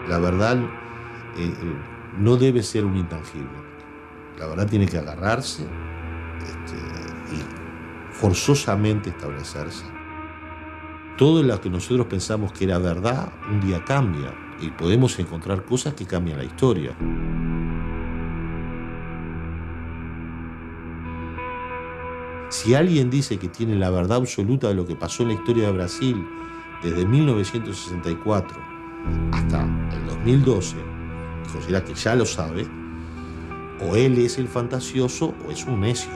La verdad no debe ser un intangible. La verdad tiene que agarrarse y forzosamente establecerse. Todo lo que nosotros pensamos que era verdad, un día cambia y podemos encontrar cosas que cambian la historia. Si alguien dice que tiene la verdad absoluta de lo que pasó en la historia de Brasil desde 1964 hasta el 2012, y considera que ya lo sabe, o él es el fantasioso o es un necio.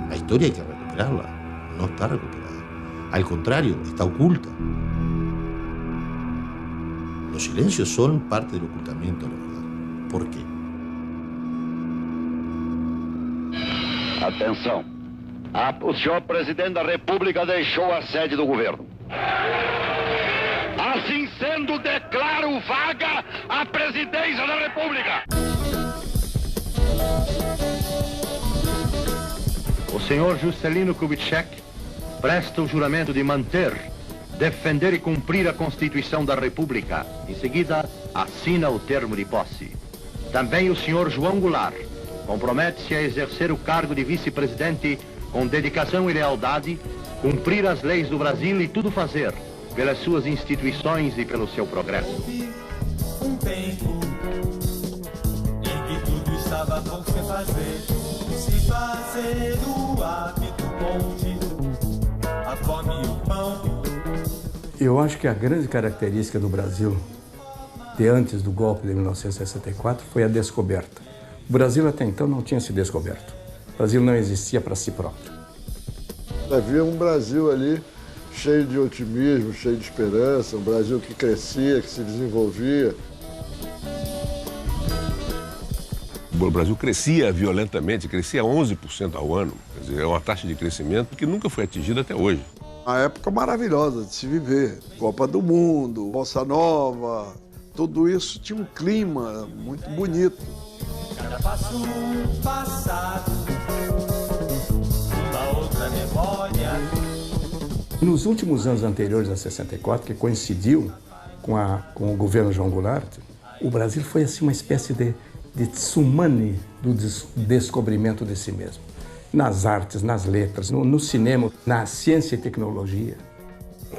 La historia hay que recuperarla, no está recuperada. Al contrario, está oculta. Los silencios son parte del ocultamiento de la verdad. ¿Por qué? Atenção. O senhor presidente da República deixou a sede do governo. Assim sendo, declaro vaga a presidência da República. O senhor Juscelino Kubitschek presta o juramento de manter, defender e cumprir a Constituição da República. Em seguida, assina o termo de posse. Também o senhor João Goulart compromete-se a exercer o cargo de vice-presidente com dedicação e lealdade, cumprir as leis do Brasil e tudo fazer pelas suas instituições e pelo seu progresso. Um tempo em que tudo estava por se fazer o hábito ponte, a fome e o pão. Eu acho que a grande característica do Brasil de antes do golpe de 1964 foi a descoberta. O Brasil até então não tinha se descoberto. O Brasil não existia para si próprio. Havia um Brasil ali cheio de otimismo, cheio de esperança, um Brasil que crescia, que se desenvolvia. O Brasil crescia violentamente, crescia 11% ao ano. Quer dizer, é uma taxa de crescimento que nunca foi atingida até hoje. Uma época maravilhosa de se viver. Copa do Mundo, Bossa Nova, tudo isso tinha um clima muito bonito. Cada passo passado, uma outra memória. Nos últimos anos anteriores a 64, que coincidiu com o governo João Goulart, o Brasil foi assim uma espécie de tsunami do descobrimento de si mesmo. Nas artes, nas letras, no cinema, na ciência e tecnologia.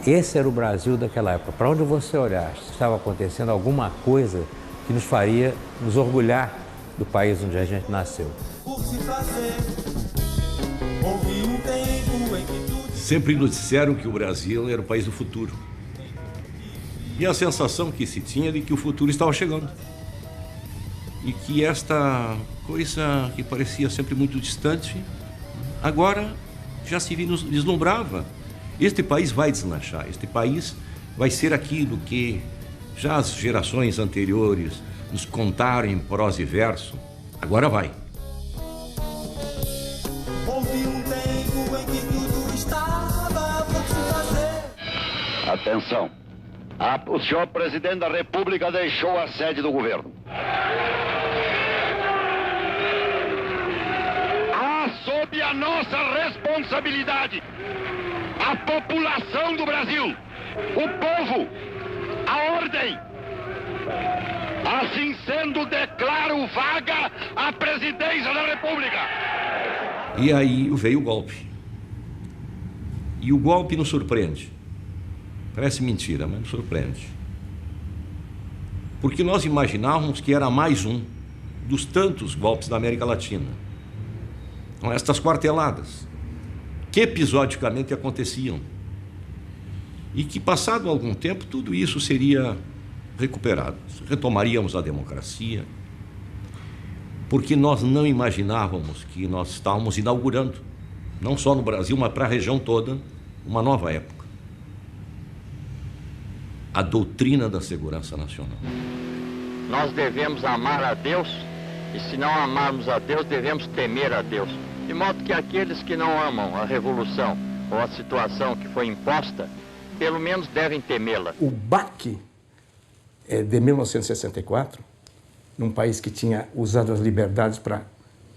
Esse era o Brasil daquela época. Para onde você olhasse, estava acontecendo alguma coisa que nos faria nos orgulhar do país onde a gente nasceu. Sempre nos disseram que o Brasil era o país do futuro. E a sensação que se tinha de que o futuro estava chegando. E que esta coisa que parecia sempre muito distante, agora já se vislumbrava. Este país vai deslanchar, este país vai ser aquilo que já as gerações anteriores nos contaram em prosa e verso. Agora vai. Houve um tempo em que tudo estava por se fazer. Atenção. O senhor presidente da República deixou a sede do governo. Sob a nossa responsabilidade, a população do Brasil, o povo, a ordem. Assim sendo, declaro vaga a presidência da República. E aí veio o golpe. E o golpe nos surpreende. Parece mentira, mas nos surpreende. Porque nós imaginávamos que era mais um dos tantos golpes da América Latina. Com estas quarteladas, que episodicamente aconteciam. E que, passado algum tempo, tudo isso seria recuperado. Retomaríamos a democracia, porque nós não imaginávamos que nós estávamos inaugurando, não só no Brasil, mas para a região toda, uma nova época. A doutrina da segurança nacional. Nós devemos amar a Deus, e se não amarmos a Deus, devemos temer a Deus. De modo que aqueles que não amam a revolução ou a situação que foi imposta, pelo menos devem temê-la. O baque de 1964, num país que tinha usado as liberdades para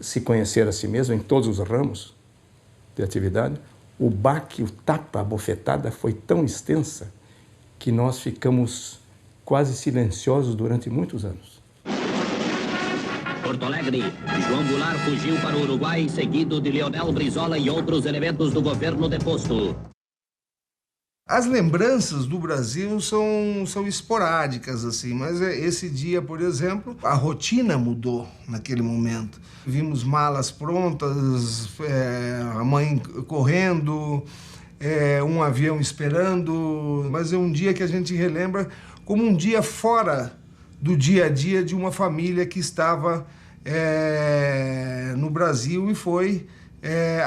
se conhecer a si mesmo em todos os ramos de atividade, o baque, o tapa, a bofetada foi tão extensa que nós ficamos quase silenciosos durante muitos anos. Porto Alegre, João Goulart fugiu para o Uruguai, seguido de Leonel Brizola e outros elementos do governo deposto. As lembranças do Brasil são esporádicas, assim, mas esse dia, por exemplo, a rotina mudou naquele momento. Vimos malas prontas, a mãe correndo, um avião esperando, mas é um dia que a gente relembra como um dia fora do dia a dia de uma família que estava no Brasil e foi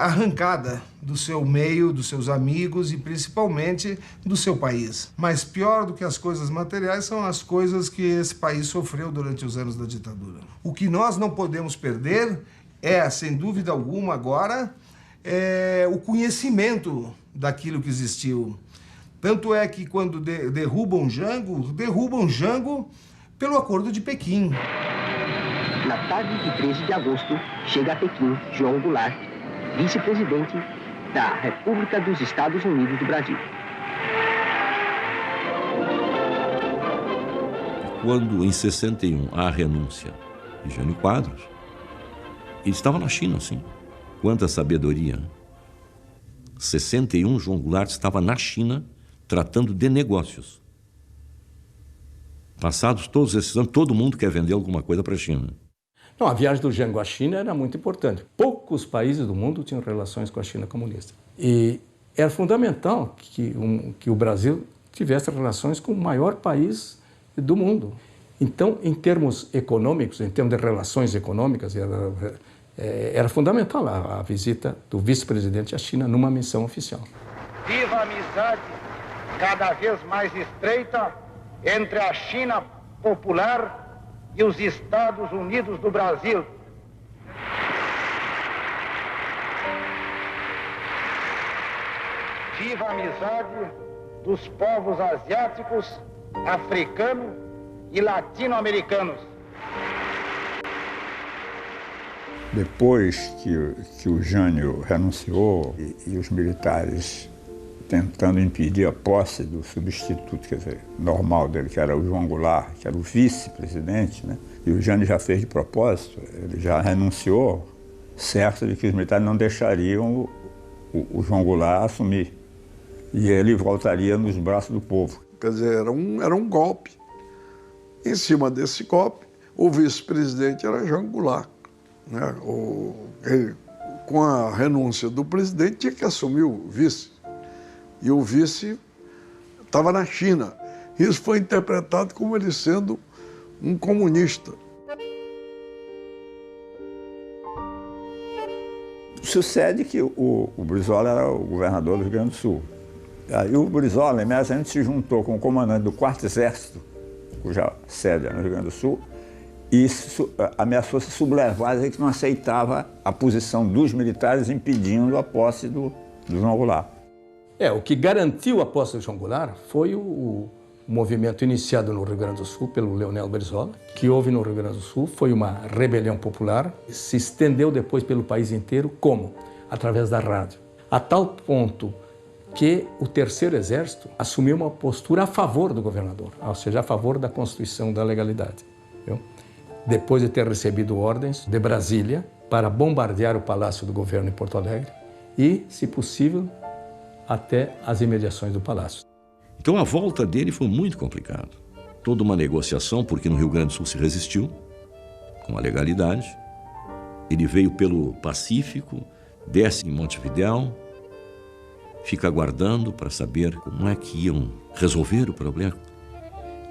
arrancada do seu meio, dos seus amigos e principalmente do seu país. Mas pior do que as coisas materiais são as coisas que esse país sofreu durante os anos da ditadura. O que nós não podemos perder sem dúvida alguma agora, o conhecimento daquilo que existiu. Tanto é que quando derrubam Jango pelo Acordo de Pequim. Na tarde de 13 de agosto, chega a Pequim João Goulart, vice-presidente da República dos Estados Unidos do Brasil. Quando, em 61, há a renúncia de Jânio Quadros, ele estava na China, sim. Quanta sabedoria. 61, João Goulart estava na China tratando de negócios. Passados todos esses anos, todo mundo quer vender alguma coisa para a China. Não, a viagem do Jango à China era muito importante. Poucos países do mundo tinham relações com a China comunista. E era fundamental que o Brasil tivesse relações com o maior país do mundo. Então, em termos econômicos, em termos de relações econômicas, era fundamental a visita do vice-presidente à China numa missão oficial. Viva a amizade cada vez mais estreita entre a China popular e os Estados Unidos do Brasil. Viva a amizade dos povos asiáticos, africanos e latino-americanos. Depois que o Jânio renunciou e os militares tentando impedir a posse do substituto, quer dizer, normal dele, que era o João Goulart, que era o vice-presidente, né? E o Jânio já fez de propósito, ele já renunciou, certo de que os militares não deixariam o João Goulart assumir. E ele voltaria nos braços do povo. Quer dizer, era um golpe. Em cima desse golpe, o vice-presidente era João Goulart. Né? Com a renúncia do presidente, tinha que assumir o vice. E o vice estava na China. Isso foi interpretado como ele sendo um comunista. Sucede que o Brizola era o governador do Rio Grande do Sul. Aí o Brizola, imediatamente, se juntou com o comandante do 4º Exército, cuja sede era no Rio Grande do Sul, e ameaçou se sublevar, dizer que não aceitava a posição dos militares impedindo a posse do João Goulart. O que garantiu a posse do João Goulart foi o movimento iniciado no Rio Grande do Sul pelo Leonel Brizola, que houve no Rio Grande do Sul, foi uma rebelião popular, se estendeu depois pelo país inteiro, como? Através da rádio. A tal ponto que o 3º Exército assumiu uma postura a favor do governador, ou seja, a favor da Constituição da legalidade. Viu? Depois de ter recebido ordens de Brasília para bombardear o Palácio do Governo em Porto Alegre e, se possível, até as imediações do Palácio. Então a volta dele foi muito complicada. Toda uma negociação, porque no Rio Grande do Sul se resistiu, com a legalidade. Ele veio pelo Pacífico, desce em Montevidéu, fica aguardando para saber como é que iam resolver o problema.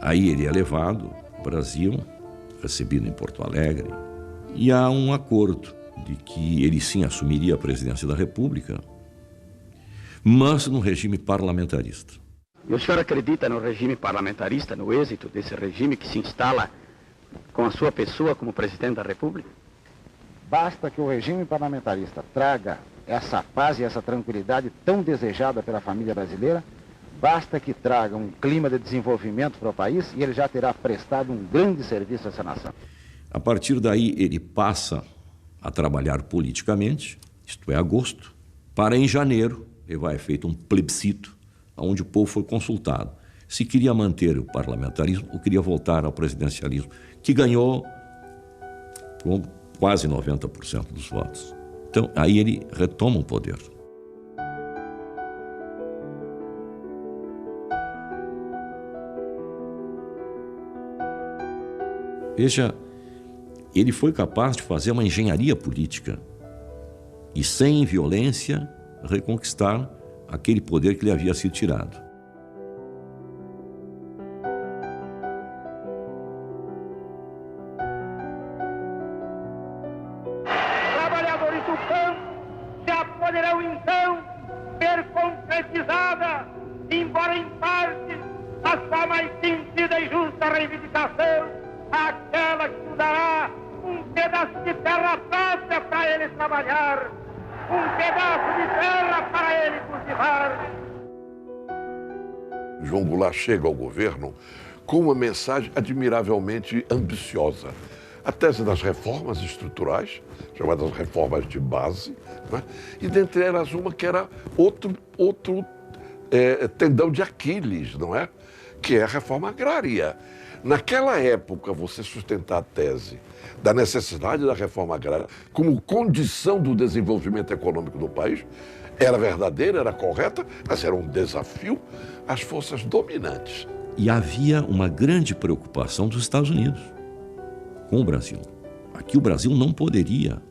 Aí ele é levado ao Brasil, recebido em Porto Alegre, e há um acordo de que ele sim assumiria a presidência da República, mas no regime parlamentarista. E o senhor acredita no regime parlamentarista, no êxito desse regime que se instala com a sua pessoa como presidente da República? Basta que o regime parlamentarista traga essa paz e essa tranquilidade tão desejada pela família brasileira, basta que traga um clima de desenvolvimento para o país e ele já terá prestado um grande serviço a essa nação. A partir daí ele passa a trabalhar politicamente, isto é, agosto, para em janeiro levar a efeito um plebiscito, onde o povo foi consultado se queria manter o parlamentarismo ou queria voltar ao presidencialismo, que ganhou com quase 90% dos votos. Então, aí ele retoma o poder. Veja, ele foi capaz de fazer uma engenharia política e, sem violência, reconquistar aquele poder que lhe havia sido tirado. Trabalhadores do campo já poderão então ser concretizada, embora em parte, a sua mais sentida e justa reivindicação, aquela que nos dará um pedaço de terra própria para ele trabalhar, um pedaço de terra para ele cultivar. João Goulart chega ao governo com uma mensagem admiravelmente ambiciosa. A tese das reformas estruturais, chamadas reformas de base, né? E dentre elas uma que era outro tendão de Aquiles, não é? Que é a reforma agrária. Naquela época, você sustentar a tese da necessidade da reforma agrária como condição do desenvolvimento econômico do país era verdadeira, era correta, mas era um desafio às forças dominantes. E havia uma grande preocupação dos Estados Unidos com o Brasil. Aqui o Brasil não poderia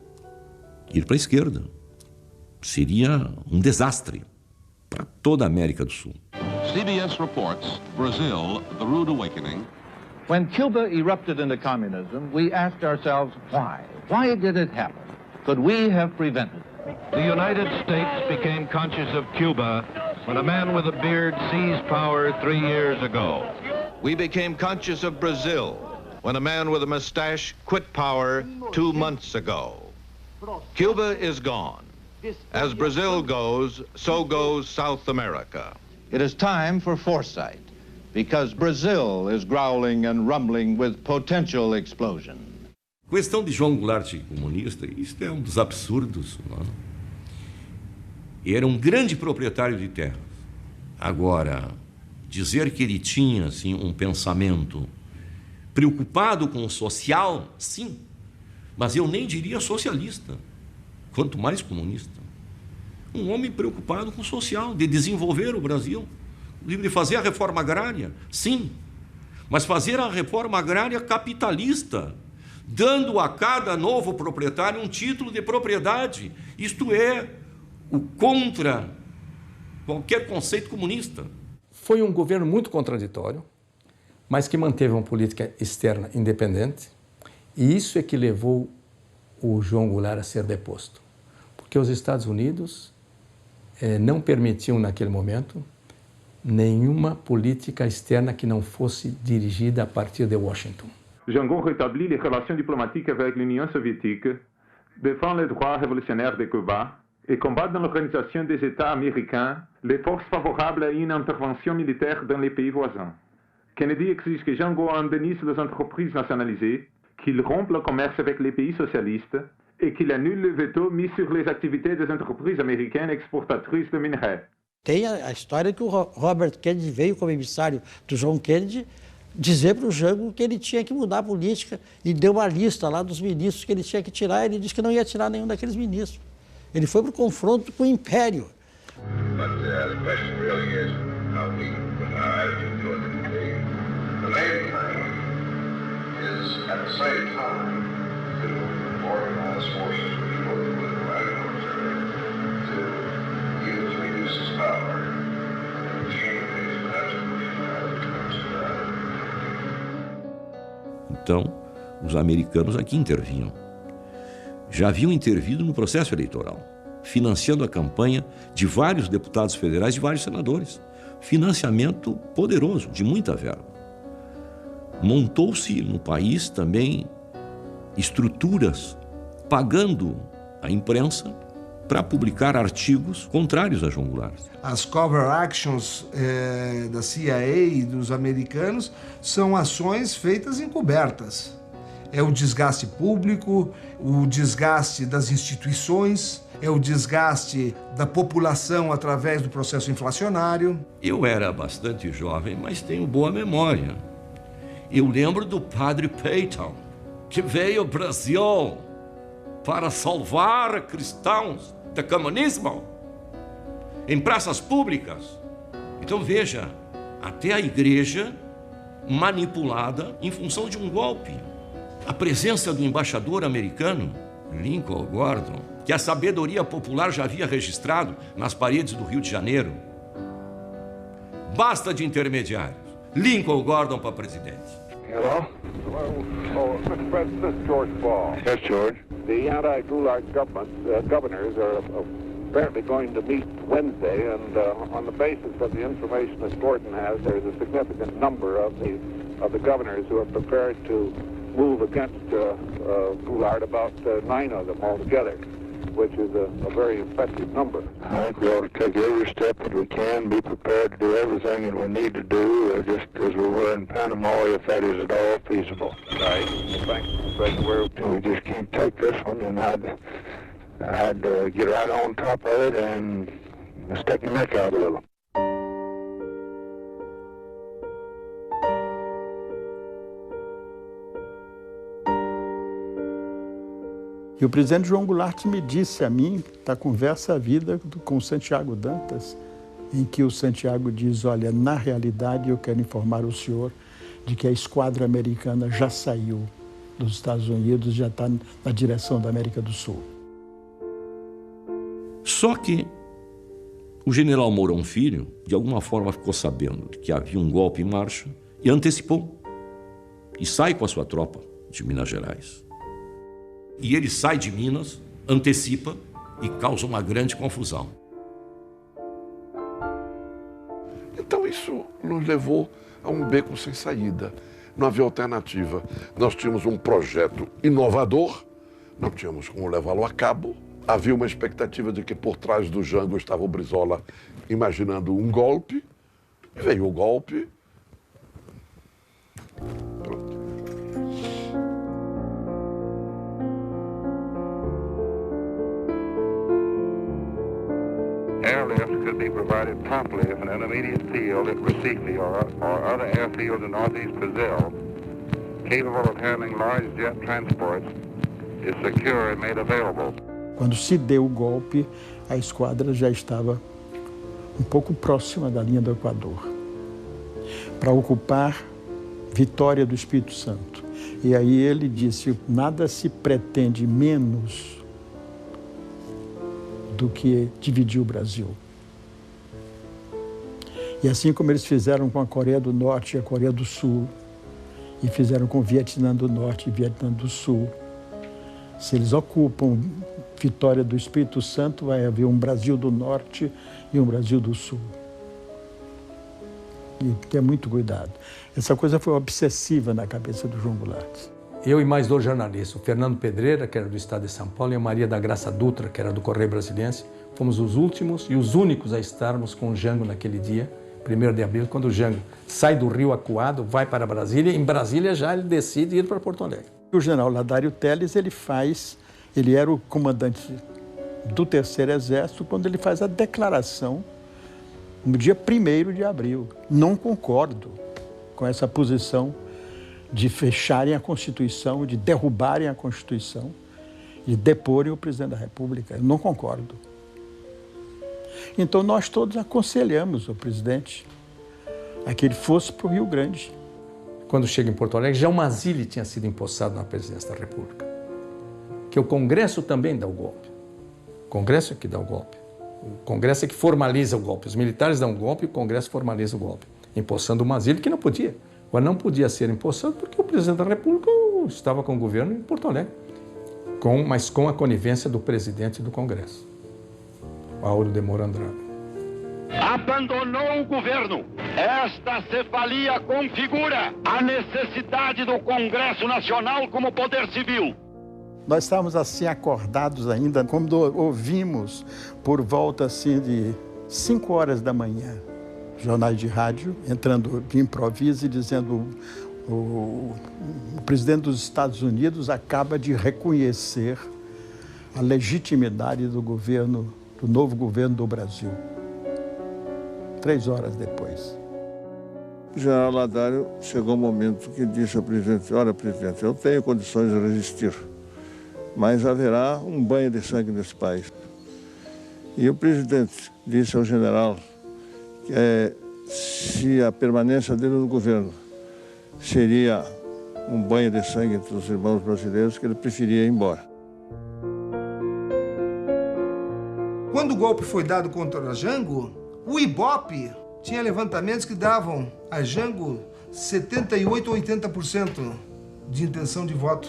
ir para a esquerda. Seria um desastre para toda a América do Sul. CBS reports Brazil, the rude awakening. When Cuba erupted into communism, we asked ourselves why. Why did it happen? Could we have prevented it? The United States became conscious of Cuba when a man with a beard seized power 3 years ago. We became conscious of Brazil when a man with a mustache quit power 2 months ago. Cuba is gone. As Brazil goes, so goes South America. It is time for foresight, because Brazil is growling and rumbling with potential explosion. Questão de João Goulart comunista, isso é um dos absurdos. Não é? Era um grande proprietário de terras. Agora, dizer que ele tinha assim, um pensamento preocupado com o social, sim, mas eu nem diria socialista, quanto mais comunista. Um homem preocupado com o social, de desenvolver o Brasil, de fazer a reforma agrária, sim, mas fazer a reforma agrária capitalista, dando a cada novo proprietário um título de propriedade. Isto é o contra qualquer conceito comunista. Foi um governo muito contraditório, mas que manteve uma política externa independente, e isso é que levou o João Goulart a ser deposto. Porque os Estados Unidos não permitiam, naquele momento, nenhuma política externa que não fosse dirigida a partir de Washington. Jangon rétablit les relations diplomatiques avec l'Union soviétique, défend les droits révolutionnaires de Cuba et combat dans l'Organisation des États américains les forces favorables à une intervention militaire dans les pays voisins. Kennedy exige que Jangon indemnise les entreprises nationalisées, qu'il rompe le commerce avec les pays socialistes et qu'il annule le veto mis sur les activités des entreprises américaines exportatrices de minerais. Tem a história que o Robert Kennedy veio como emissário do John Kennedy dizer para o Jango que ele tinha que mudar a política e deu uma lista lá dos ministros que ele tinha que tirar, e ele disse que não ia tirar nenhum daqueles ministros. Ele foi para o confronto com o Império. Então, os americanos aqui intervinham. Já haviam intervido no processo eleitoral, financiando a campanha de vários deputados federais e de vários senadores. Financiamento poderoso, de muita verba. Montou-se no país também estruturas pagando a imprensa para publicar artigos contrários a João Goulart. As cover actions da CIA e dos americanos são ações feitas encobertas. É o desgaste público, o desgaste das instituições, é o desgaste da população através do processo inflacionário. Eu era bastante jovem, mas tenho boa memória. Eu lembro do padre Peyton, que veio ao Brasil para salvar cristãos do comunismo em praças públicas. Então veja, até a igreja manipulada em função de um golpe. A presença do embaixador americano, Lincoln Gordon, que a sabedoria popular já havia registrado nas paredes do Rio de Janeiro. Basta de intermediários. Lincoln Gordon para presidente. Hello? Oh, Mr. President, this is George Ball. Yes, George. The anti-Gulag governors are apparently going to meet Wednesday, and on the basis of the information that Gordon has, there's a significant number of the governors who are prepared to move against Goulart, about 9 of them altogether, which is a very effective number. I think we ought to take every step that we can, be prepared to do everything that we need to do, just as we were in Panama, if that is at all feasible. Right. Thanks, President. We just can't take this one, and I'd get right on top of it and stick your neck out a little. E o presidente João Goulart me disse a mim, da conversa à vida com o Santiago Dantas, em que o Santiago diz, olha, na realidade eu quero informar o senhor de que a esquadra americana já saiu dos Estados Unidos, já está na direção da América do Sul. Só que o general Mourão Filho, de alguma forma, ficou sabendo de que havia um golpe em marcha e antecipou. E sai com a sua tropa de Minas Gerais. E ele sai de Minas, antecipa e causa uma grande confusão. Então isso nos levou a um beco sem saída. Não havia alternativa. Nós tínhamos um projeto inovador, não tínhamos como levá-lo a cabo. Havia uma expectativa de que por trás do Jango estava o Brizola imaginando um golpe. E veio o golpe. Airlift could be provided promptly if an intermediate field at Recife or other airfields in northeast Brazil, capable of handling large jet transports, is secure and made available. Quando se deu o golpe, a esquadra já estava um pouco próxima da linha do Equador, para ocupar Vitória do Espírito Santo. E aí ele disse, nada se pretende menos do que dividir o Brasil. E assim como eles fizeram com a Coreia do Norte e a Coreia do Sul, e fizeram com o Vietnã do Norte e Vietnã do Sul, se eles ocupam Vitória do Espírito Santo, vai haver um Brasil do Norte e um Brasil do Sul. E ter muito cuidado. Essa coisa foi obsessiva na cabeça do João Goulart. Eu e mais 2 jornalistas, o Fernando Pedreira, que era do Estado de São Paulo, e a Maria da Graça Dutra, que era do Correio Brasiliense, fomos os últimos e os únicos a estarmos com o Jango naquele dia, 1º de abril, quando o Jango sai do Rio Acuado, vai para Brasília, em Brasília já ele decide ir para Porto Alegre. O general Ladário Telles, ele era o comandante do 3º Exército quando ele faz a declaração no dia 1º de abril. Não concordo com essa posição de fecharem a Constituição, de derrubarem a Constituição, de deporem o presidente da República. Eu não concordo. Então nós todos aconselhamos o presidente a que ele fosse para o Rio Grande. Quando chega em Porto Alegre, já o Mazili tinha sido empossado na presidência da República. Que o Congresso também dá o golpe. O Congresso é que dá o golpe. O Congresso é que formaliza o golpe. Os militares dão o golpe e o Congresso formaliza o golpe. Empossando o Mazili, que não podia. Mas não podia ser empossado porque o presidente da República estava com o governo em Porto Alegre. Mas com a conivência do presidente do Congresso, Áureo de Moura Andrade. Abandonou o governo. Esta cefalia configura a necessidade do Congresso Nacional como poder civil. Nós estávamos assim acordados ainda, quando ouvimos por volta assim de 5 horas da manhã, jornais de rádio entrando de improviso e dizendo o presidente dos Estados Unidos acaba de reconhecer a legitimidade do governo, do novo governo do Brasil. 3 horas depois. O general Ladário chegou um momento que disse ao presidente: olha, presidente, eu tenho condições de resistir, mas haverá um banho de sangue nesse país. E o presidente disse ao general que se a permanência dele no governo seria um banho de sangue entre os irmãos brasileiros, que ele preferia ir embora. Quando o golpe foi dado contra Jango, o Ibope tinha levantamentos que davam a Jango 78% ou 80% de intenção de voto.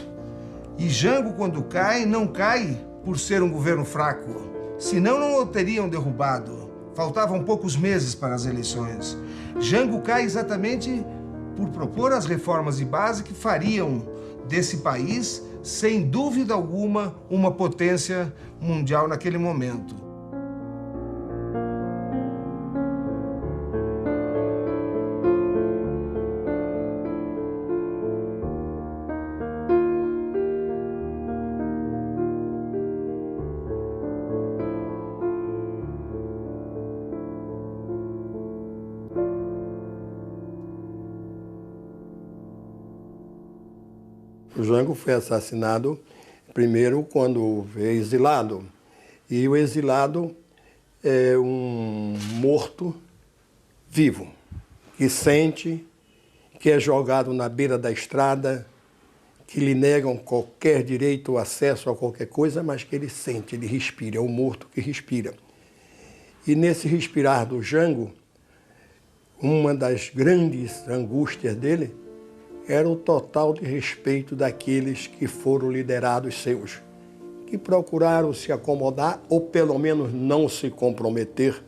E Jango, quando cai, não cai por ser um governo fraco. Senão não o teriam derrubado. Faltavam poucos meses para as eleições. Jango cai exatamente por propor as reformas de base que fariam desse país, sem dúvida alguma, uma potência mundial naquele momento. O Jango foi assassinado primeiro quando veio exilado. E o exilado é um morto vivo, que sente, que é jogado na beira da estrada, que lhe negam qualquer direito ou acesso a qualquer coisa, mas que ele sente, ele respira, é um morto que respira. E nesse respirar do Jango, uma das grandes angústias dele era o total de respeito daqueles que foram liderados seus, que procuraram se acomodar ou pelo menos não se comprometer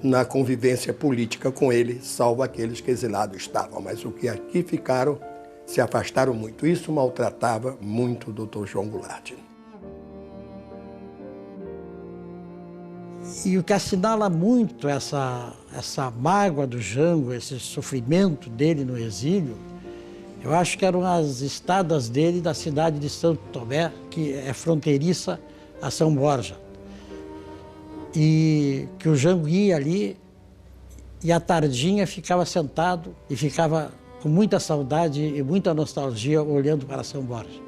na convivência política com ele, salvo aqueles que exilados estavam. Mas os que aqui ficaram se afastaram muito. Isso maltratava muito o Dr. João Goulart. E o que assinala muito essa mágoa do Jango, esse sofrimento dele no exílio, eu acho que eram as estadas dele da cidade de Santo Tomé, que é fronteiriça a São Borja. E que o Jango ia ali e à tardinha ficava sentado e ficava com muita saudade e muita nostalgia olhando para São Borja.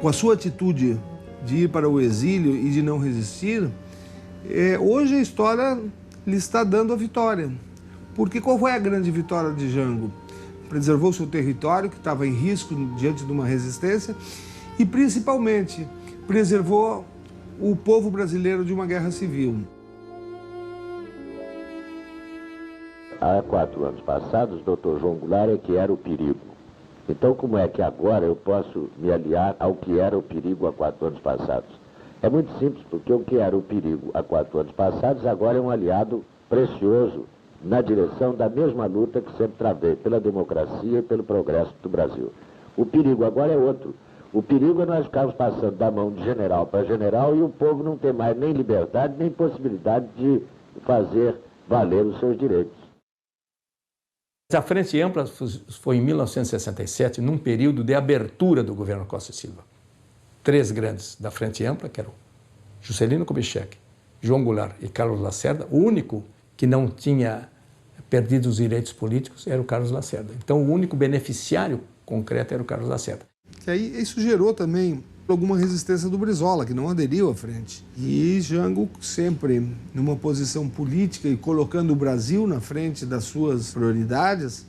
Com a sua atitude de ir para o exílio e de não resistir, hoje a história lhe está dando a vitória. Porque qual foi a grande vitória de Jango? Preservou seu território, que estava em risco diante de uma resistência, e principalmente preservou o povo brasileiro de uma guerra civil. Há 4 anos passados, o Dr. João Goulart é que era o perigo. Então, como é que agora eu posso me aliar ao que era o perigo há 4 anos passados? É muito simples, porque o que era o perigo há 4 anos passados agora é um aliado precioso na direção da mesma luta que sempre travei, pela democracia e pelo progresso do Brasil. O perigo agora é outro. O perigo é nós ficarmos passando da mão de general para general e o povo não ter mais nem liberdade, nem possibilidade de fazer valer os seus direitos. A Frente Ampla foi em 1967, num período de abertura do governo Costa e Silva. 3 grandes da Frente Ampla, que eram Juscelino Kubitschek, João Goulart e Carlos Lacerda. O único que não tinha perdido os direitos políticos era o Carlos Lacerda. Então, o único beneficiário concreto era o Carlos Lacerda. E aí isso gerou também alguma resistência do Brizola, que não aderiu à frente. E Jango, sempre numa posição política e colocando o Brasil na frente das suas prioridades,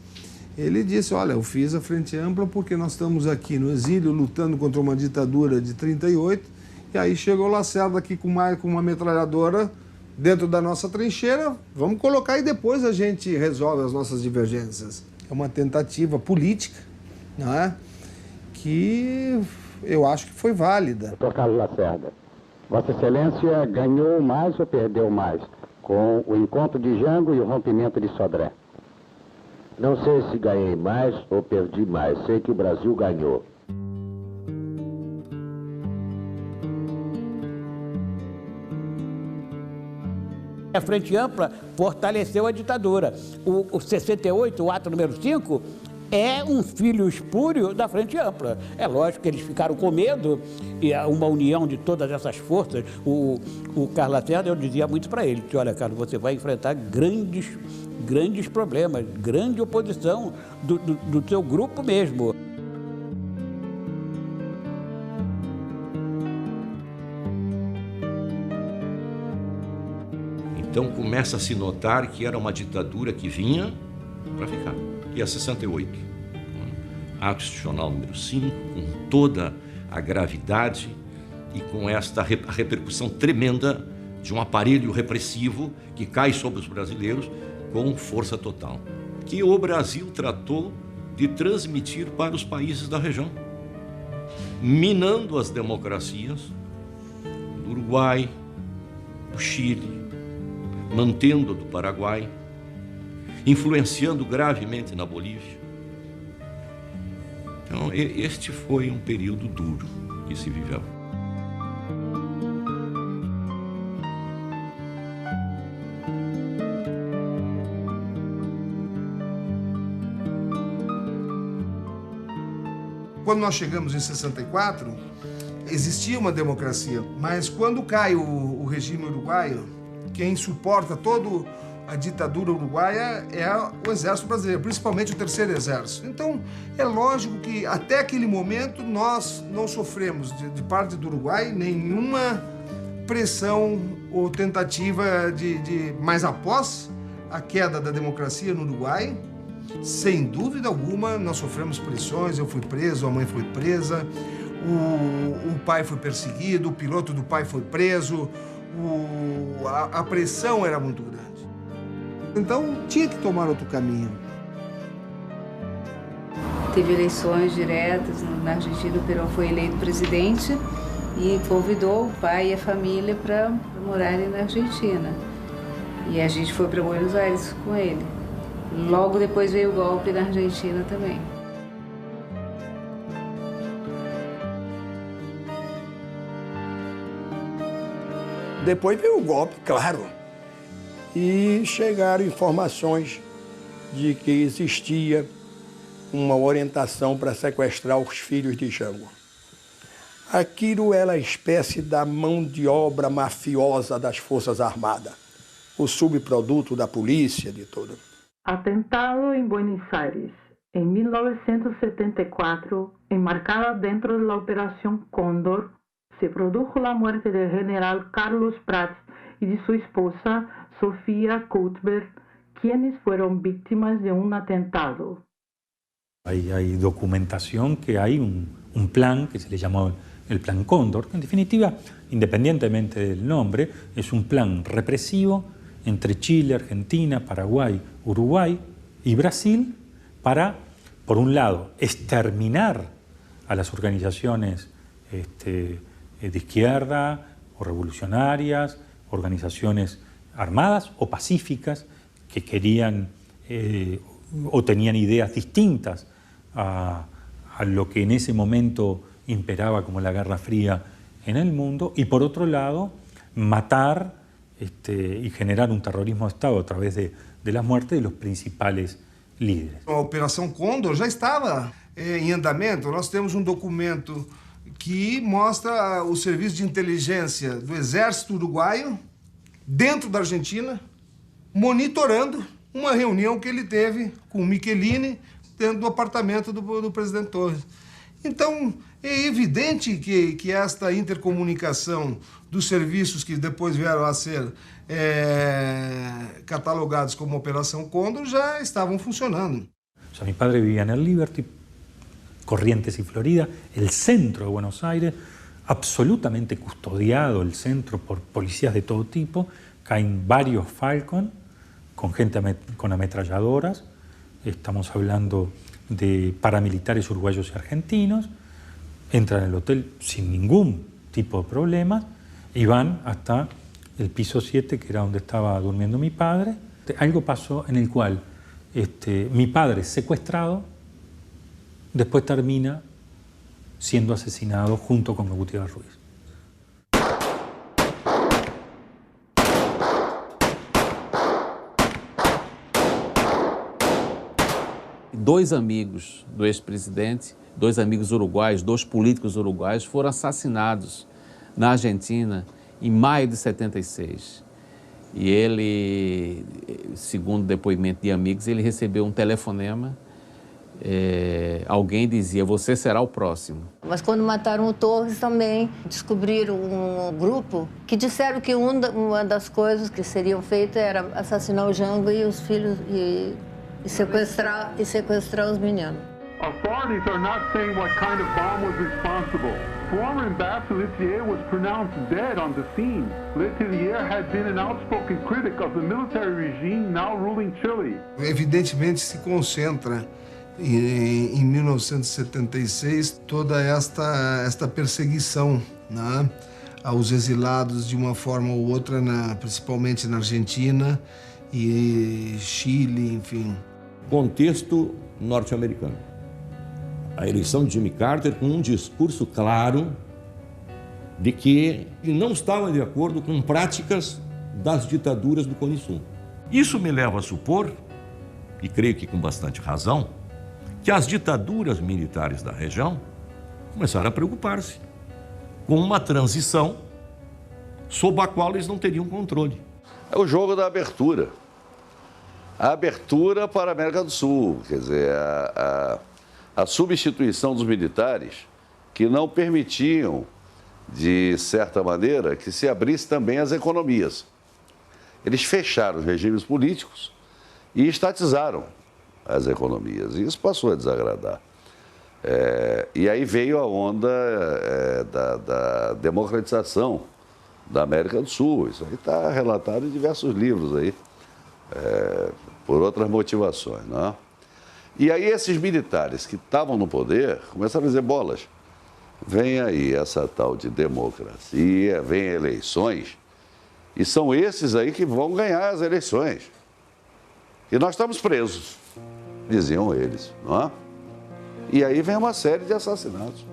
ele disse: olha, eu fiz a Frente Ampla porque nós estamos aqui no exílio lutando contra uma ditadura de 38, e aí chegou o Lacerda aqui com uma metralhadora dentro da nossa trincheira, vamos colocar e depois a gente resolve as nossas divergências. É uma tentativa política, não é? Que eu acho que foi válida. Doutor Carlos Lacerda, Vossa Excelência ganhou mais ou perdeu mais com o encontro de Jango e o rompimento de Sodré? Não sei se ganhei mais ou perdi mais, sei que o Brasil ganhou. A Frente Ampla fortaleceu a ditadura. O 68, o ato número 5, é um filho espúrio da Frente Ampla. É lógico que eles ficaram com medo, e uma união de todas essas forças. O Carlos Lacerda, eu dizia muito para ele, que olha, Carlos, você vai enfrentar grandes problemas, grande oposição do seu grupo mesmo. Então começa a se notar que era uma ditadura que vinha para ficar. E a 68, ato institucional número 5, com toda a gravidade e com esta repercussão tremenda de um aparelho repressivo que cai sobre os brasileiros com força total, que o Brasil tratou de transmitir para os países da região, minando as democracias do Uruguai, do Chile, mantendo a do Paraguai, influenciando gravemente na Bolívia. Então, este foi um período duro que se viveu. Quando nós chegamos em 64, existia uma democracia, mas quando cai o regime uruguaio, quem suporta toda a ditadura uruguaia é o Exército Brasileiro, principalmente o Terceiro Exército. Então, é lógico que até aquele momento nós não sofremos, de parte do Uruguai, nenhuma pressão ou tentativa mas após a queda da democracia no Uruguai, sem dúvida alguma, nós sofremos pressões. Eu fui preso, a mãe foi presa, o pai foi perseguido, o piloto do pai foi preso, a pressão era muito grande. Então, tinha que tomar outro caminho. Teve eleições diretas na Argentina, o Perón foi eleito presidente e convidou o pai e a família para morarem na Argentina. E a gente foi para Buenos Aires com ele. Logo depois veio o golpe na Argentina também. Depois veio o golpe, claro, e chegaram informações de que existia uma orientação para sequestrar os filhos de Jango. Aquilo era a espécie da mão de obra mafiosa das Forças Armadas, o subproduto da polícia, de tudo. Atentado em Buenos Aires, em 1974, enmarcada dentro da Operação Cóndor, se produjo la muerte del general Carlos Prats y de su esposa Sofía Cuthbert, quienes fueron víctimas de un atentado. Hay documentación que hay un plan que se le llamó el Plan Cóndor, que en definitiva, independientemente del nombre, es un plan represivo entre Chile, Argentina, Paraguay, Uruguay y Brasil para, por un lado, exterminar a las organizaciones de izquierda o revolucionarias, organizaciones armadas o pacíficas que querían o tenían ideas distintas a lo que en ese momento imperaba como la Guerra Fría en el mundo, y por otro lado, matar y generar un terrorismo de Estado a través de la muerte de los principales líderes. A Operação Cóndor já estava em andamento. Nós temos um documento que mostra o serviço de inteligência do Exército Uruguaio dentro da Argentina, monitorando uma reunião que ele teve com o Michelini dentro do apartamento do presidente Torres. Então, é evidente que esta intercomunicação dos serviços que depois vieram a ser catalogados como Operação Cóndor já estavam funcionando. O sea, mi padre vivía en el Liberty, Corrientes y Florida, el centro de Buenos Aires, absolutamente custodiado el centro por policías de todo tipo. Caen varios Falcon con gente con ametralladoras. Estamos hablando de paramilitares uruguayos y argentinos. Entran en el hotel sin ningún tipo de problema y van hasta el piso 7, que era donde estaba durmiendo mi padre. Algo pasó en el cual mi padre es secuestrado, después termina siendo asesinado junto con Gutiérrez Ruiz. 2 amigos do ex-presidente, 2 amigos uruguaios, 2 políticos uruguaios, foram assassinados na Argentina em maio de 76. E ele, segundo depoimento de amigos, ele recebeu um telefonema. Alguém dizia, você será o próximo. Mas quando mataram o Torres também descobriram um grupo que disseram que uma das coisas que seriam feitas era assassinar o Jango e os filhos e sequestrar os meninos. Authorities are not saying what kind of bomb was responsible. Former Ambassador Letelier was pronounced dead on the scene. Letelier had been an outspoken critic of the military regime now ruling Chile. Evidentemente se concentra em 1976 toda esta perseguição, né, aos exilados de uma forma ou outra, principalmente na Argentina e Chile, enfim. Contexto norte-americano. A eleição de Jimmy Carter com um discurso claro de que não estava de acordo com práticas das ditaduras do Cone Sul. Isso me leva a supor, e creio que com bastante razão, que as ditaduras militares da região começaram a preocupar-se com uma transição sob a qual eles não teriam controle. É o jogo da abertura. A abertura para a América do Sul, quer dizer, a substituição dos militares que não permitiam, de certa maneira, que se abrisse também as economias. Eles fecharam os regimes políticos e estatizaram as economias. E isso passou a desagradar. E aí veio a onda da democratização da América do Sul. Isso aí está relatado em diversos livros aí, por outras motivações, não é? E aí esses militares que estavam no poder começaram a dizer, bolas, vem aí essa tal de democracia, vem eleições, e são esses aí que vão ganhar as eleições. E nós estamos presos, diziam eles, não é? E aí vem uma série de assassinatos.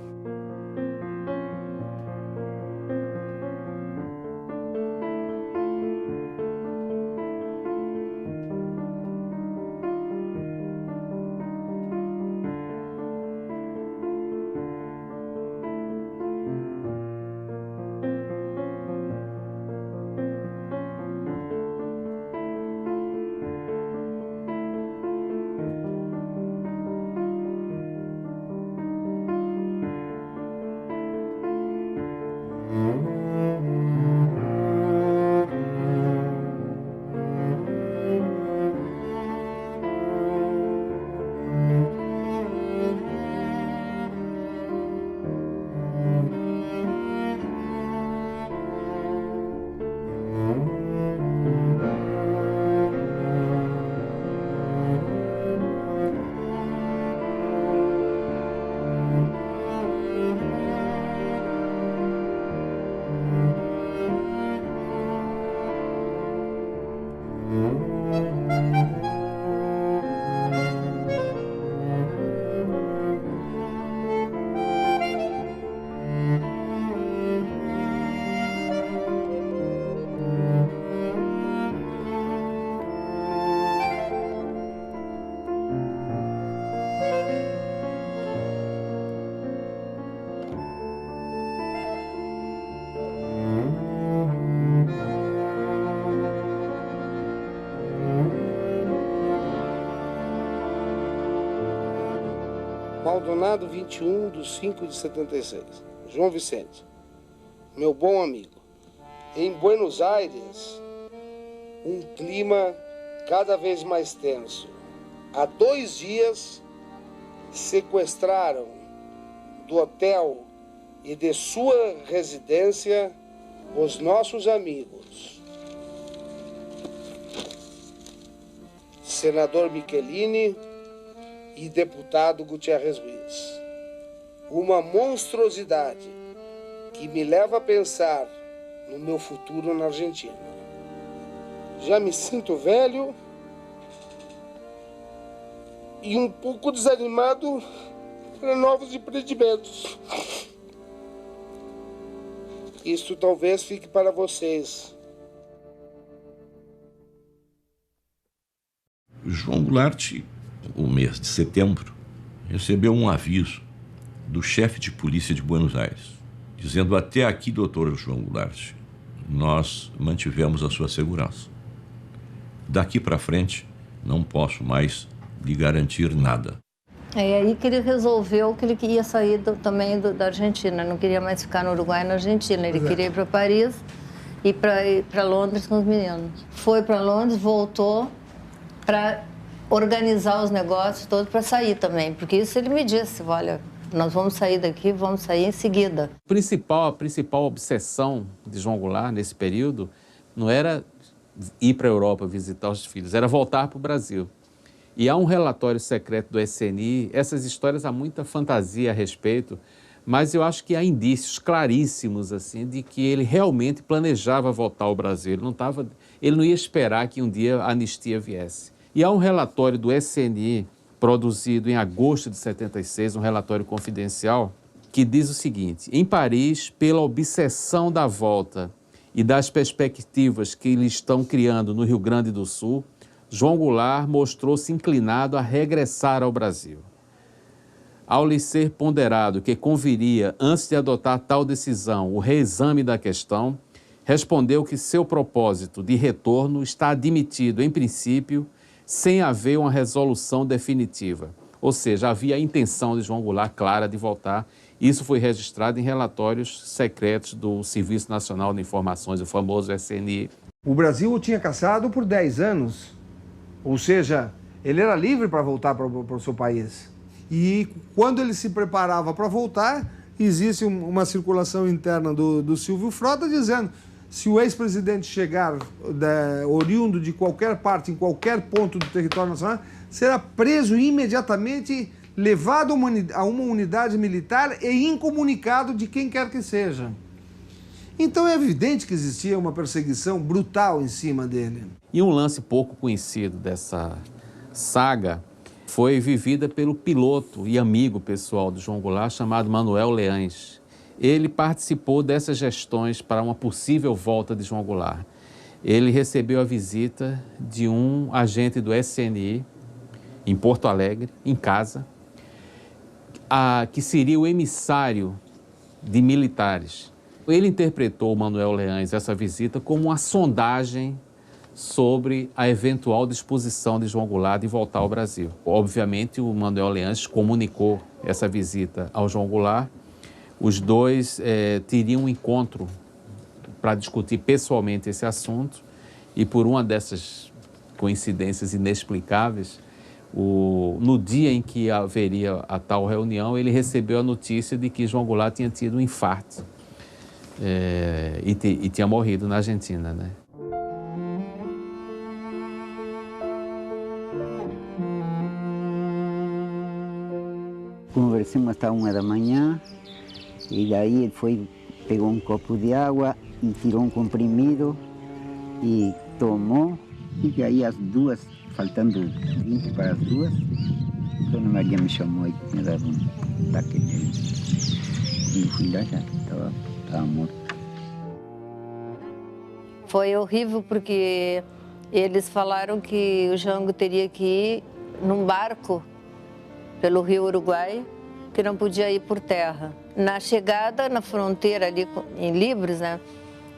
Maldonado, 21/5/76. João Vicente, meu bom amigo, em Buenos Aires, um clima cada vez mais tenso. Há 2 dias, sequestraram do hotel e de sua residência os nossos amigos. Senador Michelini e deputado Gutierrez Ruiz. Uma monstruosidade que me leva a pensar no meu futuro na Argentina. Já me sinto velho e um pouco desanimado para novos empreendimentos. Isso talvez fique para vocês. João Goulart o mês de setembro, recebeu um aviso do chefe de polícia de Buenos Aires, dizendo: até aqui, doutor João Goulart, nós mantivemos a sua segurança. Daqui para frente, não posso mais lhe garantir nada. É aí que ele resolveu que ele queria sair também da Argentina, não queria mais ficar no Uruguai e na Argentina, ele queria ir para Paris e para Londres com os meninos. Foi para Londres, voltou para organizar os negócios todos para sair também, porque isso ele me disse: olha, nós vamos sair daqui, vamos sair em seguida. A principal obsessão de João Goulart nesse período não era ir para a Europa visitar os filhos, era voltar para o Brasil. E há um relatório secreto do SNI, essas histórias há muita fantasia a respeito, mas eu acho que há indícios claríssimos assim, de que ele realmente planejava voltar ao Brasil. Ele não ia esperar que um dia a anistia viesse. E há um relatório do SNI, produzido em agosto de 76, um relatório confidencial, que diz o seguinte: em Paris, pela obsessão da volta e das perspectivas que eles estão criando no Rio Grande do Sul, João Goulart mostrou-se inclinado a regressar ao Brasil. Ao lhe ser ponderado que conviria, antes de adotar tal decisão, o reexame da questão, respondeu que seu propósito de retorno está admitido, em princípio, sem haver uma resolução definitiva. Ou seja, havia a intenção de João Goulart clara de voltar. Isso foi registrado em relatórios secretos do Serviço Nacional de Informações, o famoso SNI. O Brasil o tinha caçado por 10 anos. Ou seja, ele era livre para voltar para o seu país. E quando ele se preparava para voltar, existe uma circulação interna do Silvio Frota dizendo: se o ex-presidente chegar oriundo de qualquer parte, em qualquer ponto do território nacional, será preso imediatamente, levado a uma unidade militar e incomunicado de quem quer que seja. Então é evidente que existia uma perseguição brutal em cima dele. E um lance pouco conhecido dessa saga foi vivida pelo piloto e amigo pessoal de João Goulart, chamado Manuel Leães. Ele participou dessas gestões para uma possível volta de João Goulart. Ele recebeu a visita de um agente do SNI em Porto Alegre, em casa, que seria o emissário de militares. Ele interpretou, Manuel Leães, essa visita como uma sondagem sobre a eventual disposição de João Goulart de voltar ao Brasil. Obviamente, o Manuel Leães comunicou essa visita ao João Goulart. Os dois teriam um encontro para discutir pessoalmente esse assunto e, por uma dessas coincidências inexplicáveis, no dia em que haveria a tal reunião, ele recebeu a notícia de que João Goulart tinha tido um infarto e tinha morrido na Argentina, né? Conversamos até 1 da manhã e daí ele pegou um copo de água e tirou um comprimido e tomou. E aí às 2, faltando 20 para as 2, Dona Maria me chamou e tinha dado um ataque nele. E fui lá, já estava morto. Foi horrível porque eles falaram que o Jango teria que ir num barco pelo Rio Uruguai, que não podia ir por terra. Na chegada, na fronteira ali em Libres, né,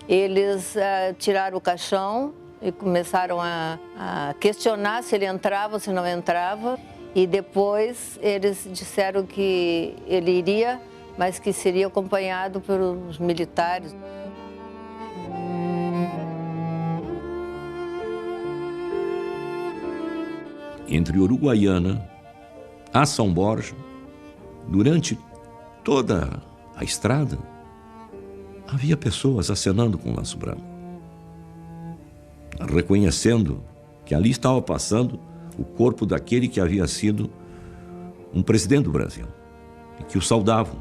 eles tiraram o caixão e começaram a questionar se ele entrava ou se não entrava. E depois eles disseram que ele iria, mas que seria acompanhado pelos militares. Entre Uruguaiana a São Borja, durante toda a estrada, havia pessoas acenando com o laço branco, reconhecendo que ali estava passando o corpo daquele que havia sido um presidente do Brasil e que o saudavam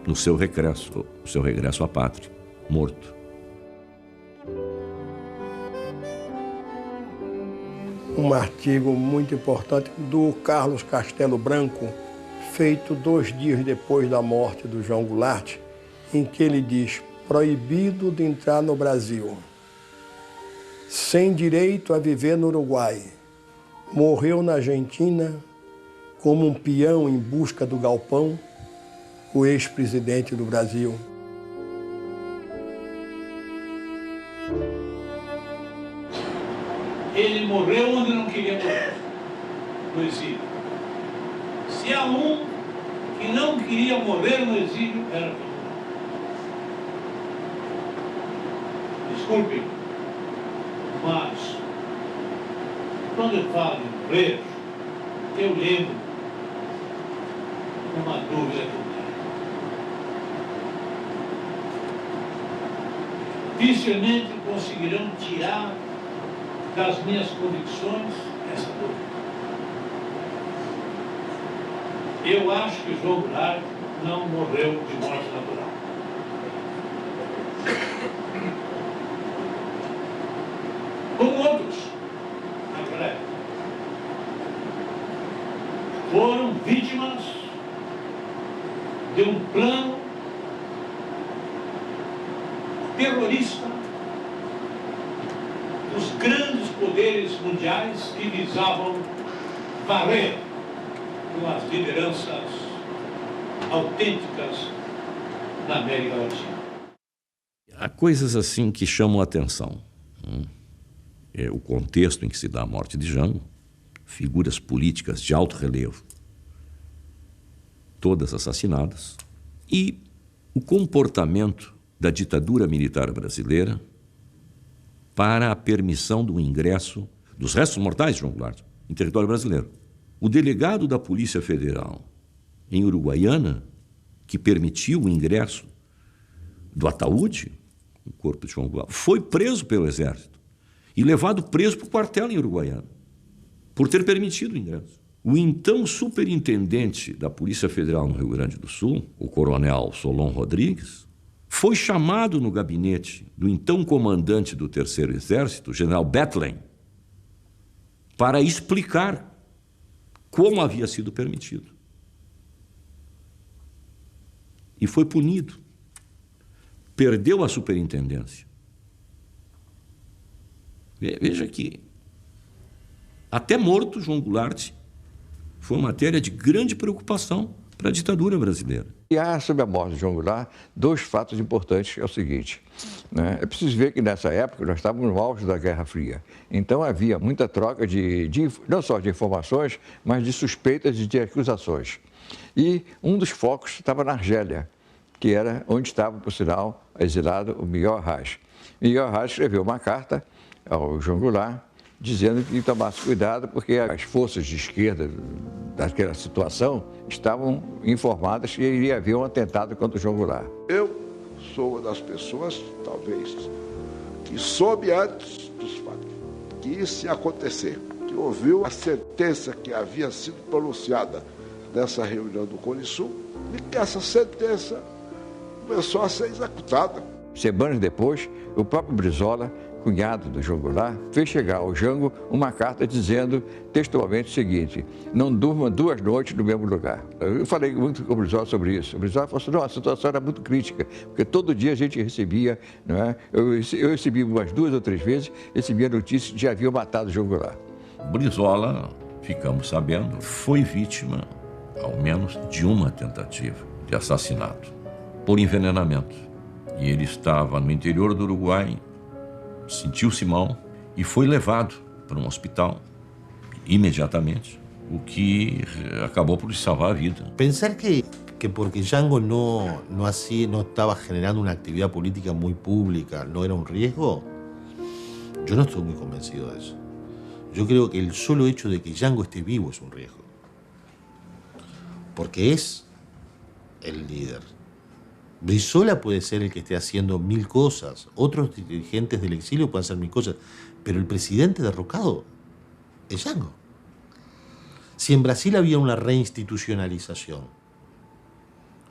no seu regresso à pátria, morto. Um artigo muito importante do Carlos Castelo Branco, feito 2 dias depois da morte do João Goulart, em que ele diz: proibido de entrar no Brasil, sem direito a viver no Uruguai, morreu na Argentina como um peão em busca do galpão, o ex-presidente do Brasil. Ele morreu onde não queria morrer, no exílio. Se há um que não queria morrer no exílio, era João Goulart. Desculpe, mas quando eu falo em preso, eu lembro uma dúvida que eu tenho. Dificilmente conseguirão tirar das minhas convicções essa dúvida. Eu acho que João Goulart não morreu de morte natural. Como outros, naquela época, foram vítimas de um plano terrorista dos grandes poderes mundiais que visavam varrer com as lideranças autênticas da América Latina. Há coisas assim que chamam a atenção. É o contexto em que se dá a morte de Jango, figuras políticas de alto relevo, todas assassinadas, e o comportamento da ditadura militar brasileira para a permissão do ingresso dos restos mortais de João Goulart em território brasileiro. O delegado da Polícia Federal em Uruguaiana, que permitiu o ingresso do ataúde, o corpo de João Goulart, foi preso pelo Exército e levado preso para o quartel em Uruguaiana, por ter permitido o ingresso. O então superintendente da Polícia Federal no Rio Grande do Sul, o coronel Solon Rodrigues, foi chamado no gabinete do então comandante do Terceiro Exército, general Bethlen, para explicar como havia sido permitido. E foi punido. Perdeu a superintendência. Veja que até morto João Goulart foi matéria de grande preocupação para a ditadura brasileira. E há, sobre a morte de João Goulart, dois fatos importantes, que é o seguinte, né? É preciso ver que nessa época nós estávamos no auge da Guerra Fria. Então havia muita troca não só de informações, mas de suspeitas e de acusações. E um dos focos estava na Argélia, que era onde estava, por sinal, exilado o Miguel Arraes. Miguel Arraes escreveu uma carta ao João Goulart, dizendo que tomasse cuidado porque as forças de esquerda daquela situação estavam informadas que iria haver um atentado contra o João Goulart. Eu sou uma das pessoas, talvez, que soube antes dos fatos que isso ia acontecer, que ouviu a sentença que havia sido pronunciada nessa reunião do Cone Sul e que essa sentença começou a ser executada. Semanas depois, o próprio Brizola, cunhado do João Goulart, fez chegar ao Jango uma carta dizendo textualmente o seguinte: não durma 2 noites no mesmo lugar. Eu falei muito com o Brizola sobre isso. O Brizola falou assim: não, a situação era muito crítica, porque todo dia a gente recebia, não é? Eu recebi umas 2 ou 3 vezes, recebia notícias de que haviam matado o João Goulart. Brizola, ficamos sabendo, foi vítima, ao menos, de uma tentativa de assassinato por envenenamento. E ele estava no interior do Uruguai, sentiu-se mal e foi levado para um hospital imediatamente, o que acabou por lhe salvar a vida. Pensar que porque Jango no estaba generando una actividad política muy pública, no era un riesgo, yo no estoy muy convencido de eso. Yo creo que el solo hecho de que Jango esté vivo es un riesgo, porque es el líder. Brizola puede ser el que esté haciendo 1000 cosas, otros dirigentes del exilio pueden hacer 1000 cosas, pero el presidente derrocado es Jango. Si en Brasil había una reinstitucionalización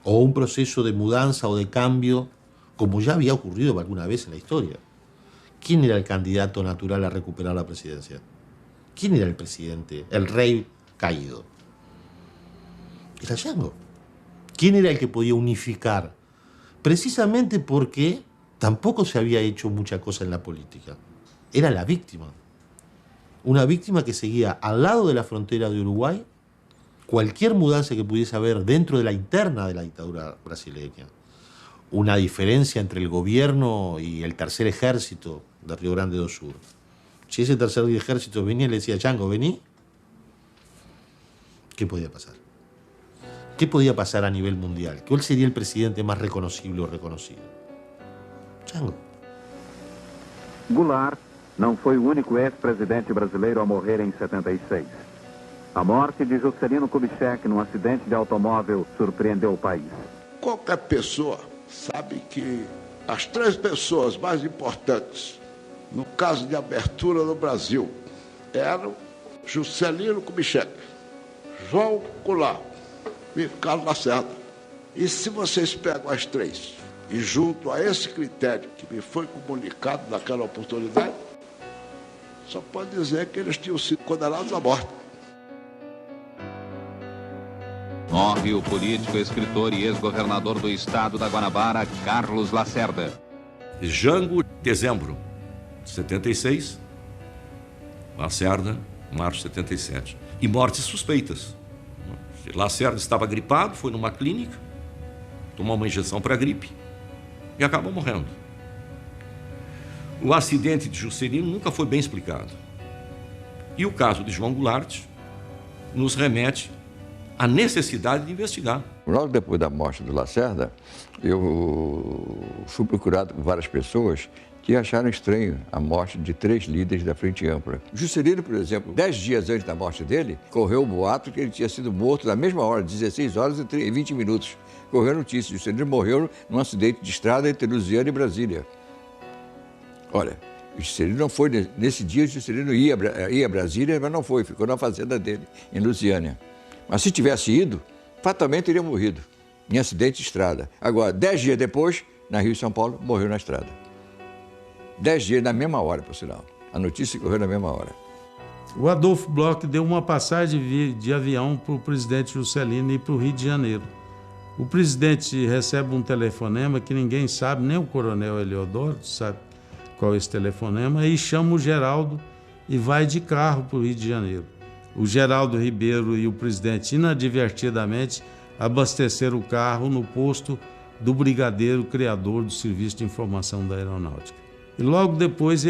o un proceso de mudanza o de cambio, como ya había ocurrido alguna vez en la historia, ¿quién era el candidato natural a recuperar la presidencia? ¿Quién era el presidente, el rey caído? Era Jango. ¿Quién era el que podía unificar? Precisamente porque tampoco se había hecho mucha cosa en la política. Era la víctima. Una víctima que seguía al lado de la frontera de Uruguay cualquier mudanza que pudiese haber dentro de la interna de la dictadura brasileña. Una diferencia entre el gobierno y el tercer ejército de Río Grande do Sul. Si ese tercer ejército venía y le decía, Chango, vení, ¿qué podía pasar? ¿Qué podía pasar a nivel mundial? ¿Cuál sería el presidente más reconocible o reconocido? Chango. Goulart não foi o único ex-presidente brasileiro a morrer em 76. A morte de Juscelino Kubitschek num acidente de automóvel surpreendeu o país. Qualquer pessoa sabe que as 3 pessoas mais importantes no caso de abertura no Brasil eram Juscelino Kubitschek, João Goulart e Carlos Lacerda. E se vocês pegam as 3 e junto a esse critério que me foi comunicado naquela oportunidade, só pode dizer que eles tinham sido condenados à morte. Morre o político, escritor e ex-governador do estado da Guanabara, Carlos Lacerda. Jango, dezembro de 76. Lacerda, março de 77. E mortes suspeitas. Lacerda estava gripado, foi numa clínica, tomou uma injeção para gripe e acabou morrendo. O acidente de Juscelino nunca foi bem explicado. E o caso de João Goulart nos remete à necessidade de investigar. Logo depois da morte do Lacerda, eu fui procurado por várias pessoas que acharam estranho a morte de 3 líderes da Frente Ampla. Juscelino, por exemplo, 10 dias antes da morte dele, correu o boato que ele tinha sido morto na mesma hora, 16 horas e 20 minutos. Correu a notícia, Juscelino morreu num acidente de estrada entre Lusiana e Brasília. Olha, Juscelino não foi, nesse dia Juscelino ia a Brasília, mas não foi, ficou na fazenda dele, em Lusiânia. Mas se tivesse ido, fatalmente teria morrido, em acidente de estrada. Agora, 10 dias depois, na Rio e São Paulo, morreu na estrada. 10 dias na mesma hora, por sinal. A notícia correu na mesma hora. O Adolfo Bloch deu uma passagem de avião para o presidente Juscelino ir para o Rio de Janeiro. O presidente recebe um telefonema que ninguém sabe, nem o coronel Eliodoro sabe qual é esse telefonema, e chama o Geraldo e vai de carro para o Rio de Janeiro. O Geraldo Ribeiro e o presidente, inadvertidamente, abasteceram o carro no posto do brigadeiro criador do Serviço de Informação da Aeronáutica. E logo depois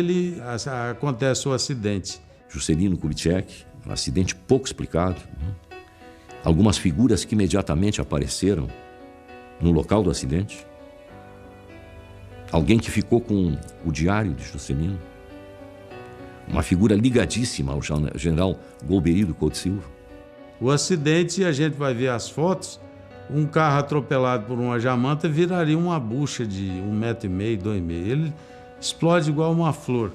acontece o acidente. Juscelino Kubitschek, um acidente pouco explicado. Algumas figuras que imediatamente apareceram no local do acidente. Alguém que ficou com o diário de Juscelino. Uma figura ligadíssima ao general Golbery Couto Silva. O acidente, a gente vai ver as fotos, um carro atropelado por uma jamanta viraria uma bucha de 1,5 m, 2 m. Ele explode igual uma flor.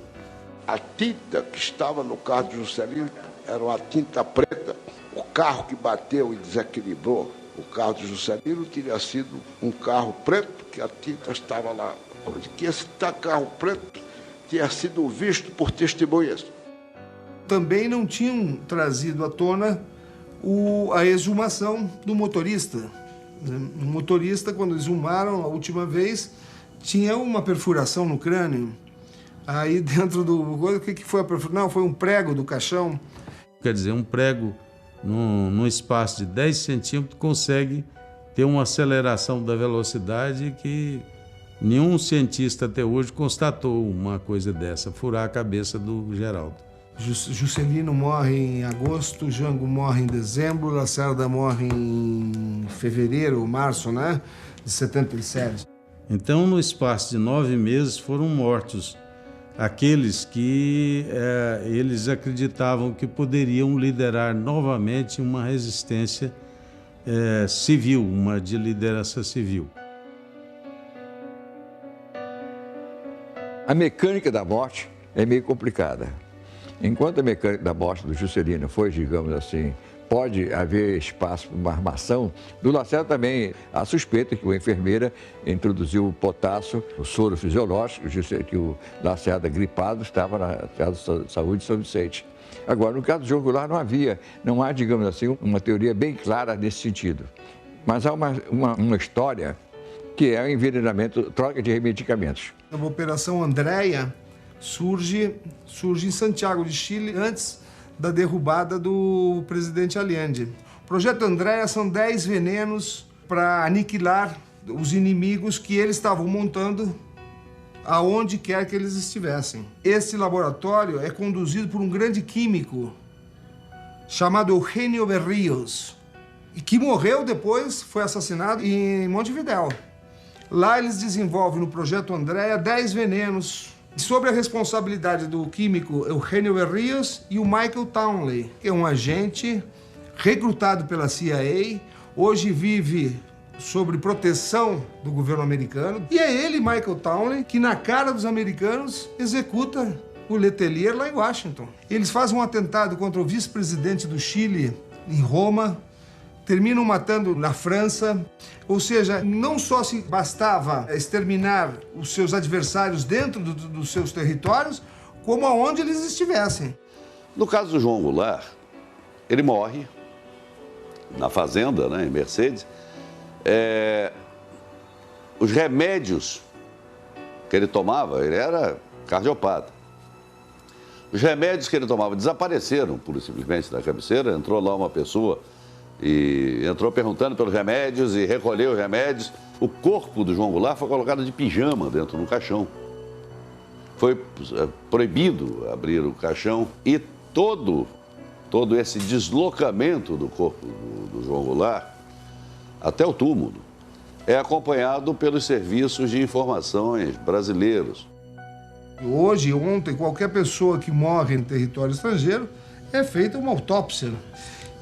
A tinta que estava no carro de Juscelino era uma tinta preta. O carro que bateu e desequilibrou o carro de Juscelino teria sido um carro preto, que a tinta estava lá. Que esse carro preto tinha sido visto por testemunhas. Também não tinham trazido à tona a exumação do motorista. O motorista, quando exumaram a última vez, tinha uma perfuração no crânio. Aí dentro do... O que foi a perfuração? Não, foi um prego do caixão. Quer dizer, um prego num espaço de 10 centímetros consegue ter uma aceleração da velocidade que nenhum cientista até hoje constatou uma coisa dessa, furar a cabeça do Geraldo. Juscelino morre em agosto, Jango morre em dezembro, Lacerda morre em fevereiro, março, né? De 77. Então, no espaço de 9 meses, foram mortos aqueles que eles acreditavam que poderiam liderar novamente uma resistência civil, uma de liderança civil. A mecânica da morte é meio complicada. Enquanto a mecânica da morte do Juscelino foi, digamos assim, pode haver espaço para uma armação, do Lacerda também há suspeita que uma enfermeira introduziu o potássio, o soro fisiológico, que o Lacerda gripado estava na Casa de Saúde de São Vicente. Agora, no caso do João Goulart não há, digamos assim, uma teoria bem clara nesse sentido. Mas há uma história que é o envenenamento, troca de medicamentos. Na Operação Andréia, surge em Santiago de Chile, antes da derrubada do presidente Allende. O Projeto Andréa são 10 venenos para aniquilar os inimigos que eles estavam montando aonde quer que eles estivessem. Esse laboratório é conduzido por um grande químico chamado Eugenio Berríos, e que morreu depois, foi assassinado em Montevidéu. Lá eles desenvolvem no Projeto Andréa 10 venenos sob a responsabilidade do químico Eugenio Berríos e o Michael Townley, que é um agente recrutado pela CIA, hoje vive sob proteção do governo americano. E é ele, Michael Townley, que na cara dos americanos executa o Letelier lá em Washington. Eles fazem um atentado contra o vice-presidente do Chile em Roma, terminam matando na França. Ou seja, não só se bastava exterminar os seus adversários dentro dos seus territórios, como aonde eles estivessem. No caso do João Goulart, ele morre na fazenda, né, em Mercedes. Os remédios que ele tomava, ele era cardiopata. Os remédios que ele tomava desapareceram, pura e simplesmente, da cabeceira. Entrou lá uma pessoa e entrou perguntando pelos remédios e recolheu os remédios. O corpo do João Goulart foi colocado de pijama dentro do caixão. Foi proibido abrir o caixão e todo esse deslocamento do corpo do João Goulart até o túmulo é acompanhado pelos serviços de informações brasileiros. Hoje, ontem, qualquer pessoa que morre em território estrangeiro é feita uma autópsia.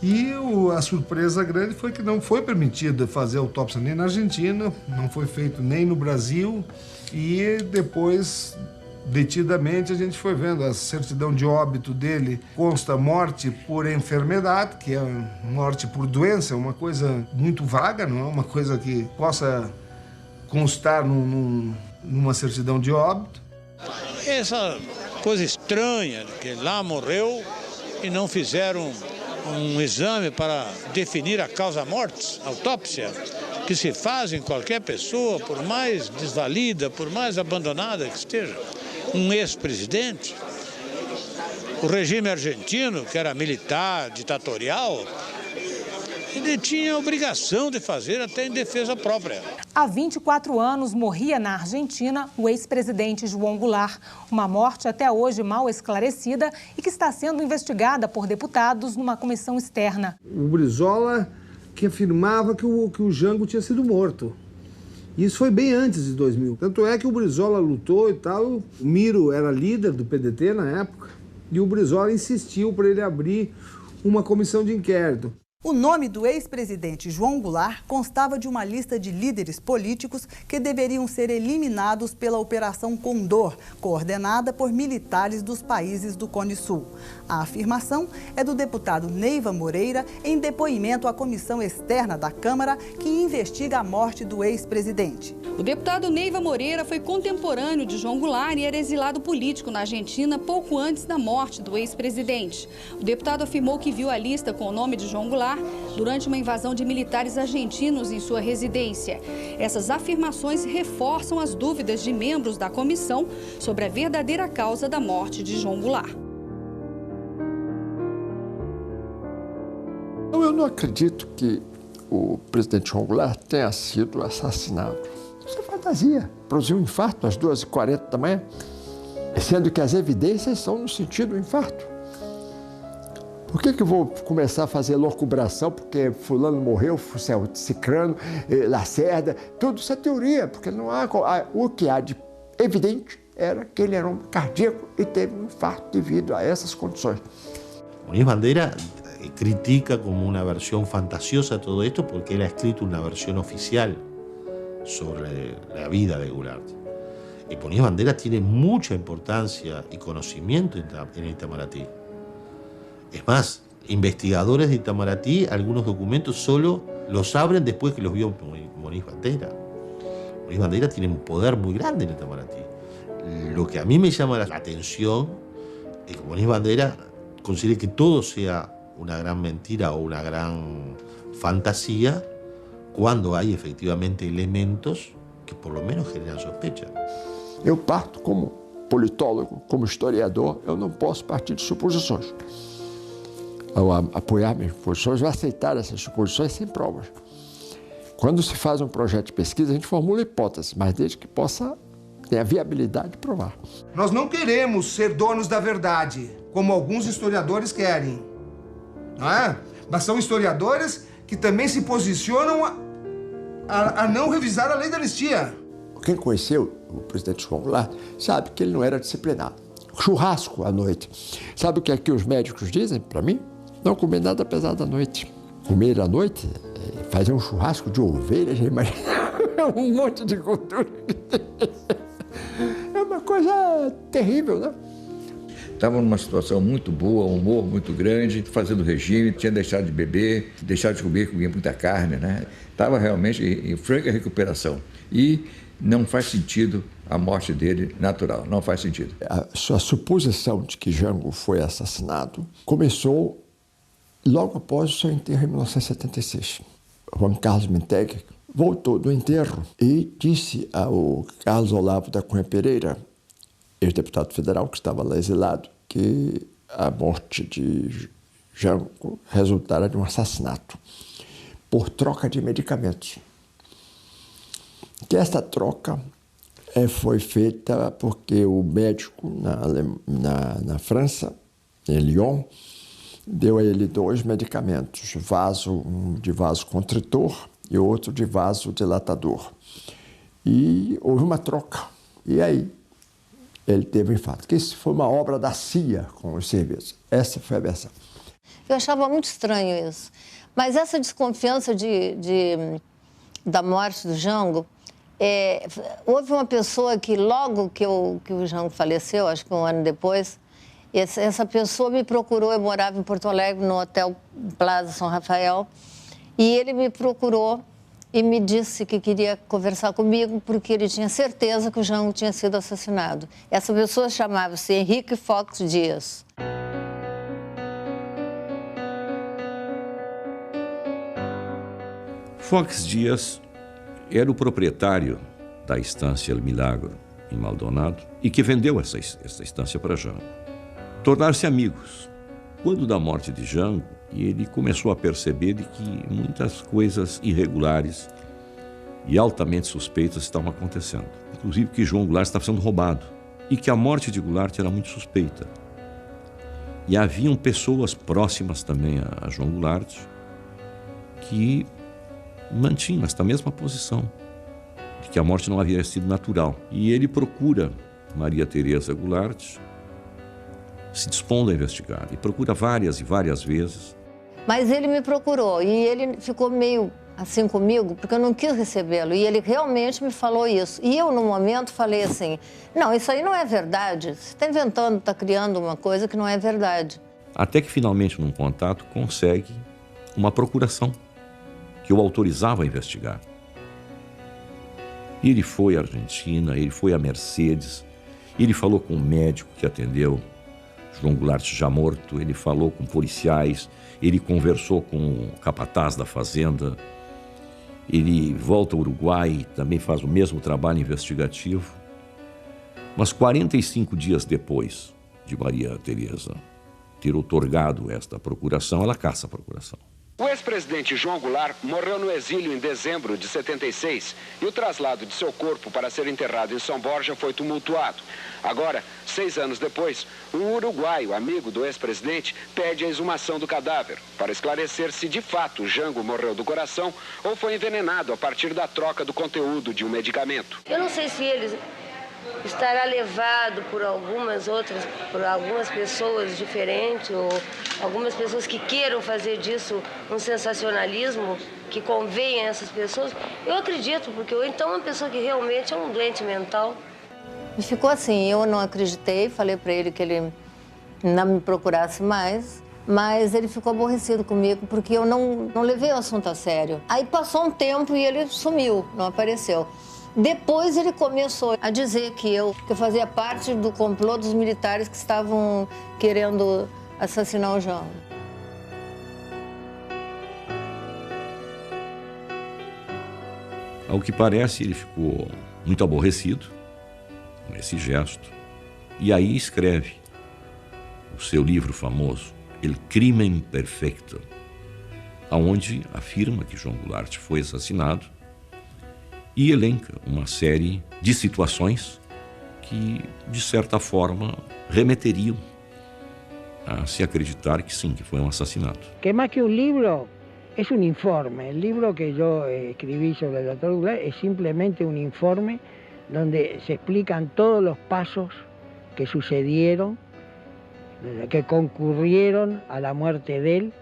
E a surpresa grande foi que não foi permitida fazer autópsia nem na Argentina, não foi feito nem no Brasil. E depois, detidamente, a gente foi vendo a certidão de óbito dele. Consta morte por enfermidade, que é morte por doença, uma coisa muito vaga, não é uma coisa que possa constar numa certidão de óbito. Essa coisa estranha, que lá morreu e não fizeram um exame para definir a causa-morte, autópsia, que se faz em qualquer pessoa, por mais desvalida, por mais abandonada que esteja. Um ex-presidente, o regime argentino, que era militar, ditatorial, ele tinha a obrigação de fazer até em defesa própria. Há 24 anos morria na Argentina o ex-presidente João Goulart, uma morte até hoje mal esclarecida e que está sendo investigada por deputados numa comissão externa. O Brizola que afirmava que o Jango tinha sido morto. Isso foi bem antes de 2000. Tanto é que o Brizola lutou e tal. O Miro era líder do PDT na época e o Brizola insistiu para ele abrir uma comissão de inquérito. O nome do ex-presidente João Goulart constava de uma lista de líderes políticos que deveriam ser eliminados pela Operação Condor, coordenada por militares dos países do Cone Sul. A afirmação é do deputado Neiva Moreira em depoimento à comissão externa da Câmara que investiga a morte do ex-presidente. O deputado Neiva Moreira foi contemporâneo de João Goulart e era exilado político na Argentina pouco antes da morte do ex-presidente. O deputado afirmou que viu a lista com o nome de João Goulart durante uma invasão de militares argentinos em sua residência. Essas afirmações reforçam as dúvidas de membros da comissão sobre a verdadeira causa da morte de João Goulart. Eu não acredito que o presidente João Goulart tenha sido assassinado. Isso é fantasia. Produziu um infarto às 2h40 da manhã, sendo que as evidências são no sentido do infarto. Por que eu vou começar a fazer locubração porque fulano morreu, cicrano, Lacerda, tudo isso é teoria, porque não há... O que há de evidente era que ele era um cardíaco e teve um infarto devido a essas condições. Muniz Bandeira critica como una versión fantasiosa todo esto porque él ha escrito una versión oficial sobre la vida de Goulart. Y Muniz Bandeira tiene mucha importancia y conocimiento en Itamaraty. Es más, investigadores de Itamaraty, algunos documentos solo los abren después que los vio Muniz Bandeira. Muniz Bandeira tiene un poder muy grande en Itamaraty. Lo que a mí me llama la atención es que Muniz Bandeira considere que todo sea una gran mentira o una gran fantasía cuando hay efectivamente elementos que por lo menos generan sospecha. Eu parto como politólogo, como historiador, eu não posso partir de suposições. Ao apoiar minhas suposições, ou aceitar essas suposições sem provas. Quando se faz um projeto de pesquisa, a gente formula hipóteses, mas desde que possa ter a viabilidade de provar. Nós não queremos ser donos da verdade, como alguns historiadores querem. Não é? Mas são historiadores que também se posicionam a não revisar a lei da anistia. Quem conheceu o presidente João Goulart sabe que ele não era disciplinado. Churrasco à noite. Sabe o que é que os médicos dizem para mim? Não comer nada pesado à noite. Comer à noite, fazer um churrasco de ovelha, já imagina, um monte de gordura. É uma coisa terrível, né? Estava numa situação muito boa, um humor muito grande, fazendo regime, tinha deixado de beber, deixado de comer, comia muita carne, né? Estava realmente em franca recuperação. E não faz sentido a morte dele natural, não faz sentido. A sua suposição de que Jango foi assassinado começou logo após o seu enterro em 1976. Juan Carlos Minteg voltou do enterro e disse ao Carlos Olavo da Cunha Pereira, ex-deputado federal que estava lá exilado, que a morte de Jango resultara de um assassinato por troca de medicamentos. Que essa troca foi feita porque o médico na França, em Lyon, deu a ele 2 medicamentos, um de vasoconstritor e outro de vasodilatador. E houve uma troca. E aí ele teve um infarto. Que isso foi uma obra da CIA com os serviços. Essa foi a versão. Eu achava muito estranho isso. Mas essa desconfiança da morte do Jango, houve uma pessoa que logo que o Jango faleceu, acho que um ano depois, essa pessoa me procurou. Eu morava em Porto Alegre, no Hotel Plaza São Rafael, e ele me procurou e me disse que queria conversar comigo porque ele tinha certeza que o Jango tinha sido assassinado. Essa pessoa chamava-se Henrique Fox Dias. Fox Dias era o proprietário da estância El Milagro, em Maldonado, e que vendeu essa estância para Jango. Tornaram-se amigos. Quando da morte de Jango, ele começou a perceber de que muitas coisas irregulares e altamente suspeitas estavam acontecendo. Inclusive que João Goulart estava sendo roubado e que a morte de Goulart era muito suspeita. E haviam pessoas próximas também a João Goulart que mantinham esta mesma posição, de que a morte não havia sido natural. E ele procura Maria Teresa Goulart, se dispondo a investigar, e procura várias e várias vezes. Mas ele me procurou e ele ficou meio assim comigo, porque eu não quis recebê-lo. E ele realmente me falou isso. E eu, no momento, falei assim, não, isso aí não é verdade. Você está inventando, está criando uma coisa que não é verdade. Até que, finalmente, num contato, consegue uma procuração que o autorizava a investigar. Ele foi à Argentina, ele foi a Mercedes, ele falou com o médico que atendeu João Goulart já morto, ele falou com policiais, ele conversou com o capataz da fazenda, ele volta ao Uruguai, também faz o mesmo trabalho investigativo. Mas 45 dias depois de Maria Teresa ter outorgado esta procuração, ela caça a procuração. O ex-presidente João Goulart morreu no exílio em dezembro de 76 e o traslado de seu corpo para ser enterrado em São Borja foi tumultuado. Agora, 6 anos depois, um uruguaio, amigo do ex-presidente, pede a exumação do cadáver para esclarecer se de fato Jango morreu do coração ou foi envenenado a partir da troca do conteúdo de um medicamento. Eu não sei se ele estará levado por algumas pessoas diferentes ou algumas pessoas que queiram fazer disso um sensacionalismo que convenha a essas pessoas. Eu acredito, porque ou então uma pessoa que realmente é um doente mental. E ficou assim, eu não acreditei, falei para ele que ele não me procurasse mais, mas ele ficou aborrecido comigo porque eu não levei o assunto a sério. Aí passou um tempo e ele sumiu, não apareceu. Depois ele começou a dizer que eu fazia parte do complô dos militares que estavam querendo assassinar o Jango. Ao que parece, ele ficou muito aborrecido com esse gesto E aí escreve o seu livro famoso, El Crimen Perfecto, onde afirma que João Goulart foi assassinado e elenca uma série de situações que, de certa forma, remeteriam a se acreditar que sim, que foi um assassinato. Que más que un libro, es un informe. El libro que yo escribí sobre el doctor Goulart es simplemente un informe donde se explican todos los pasos que sucedieron, que concurrieron a la muerte de él,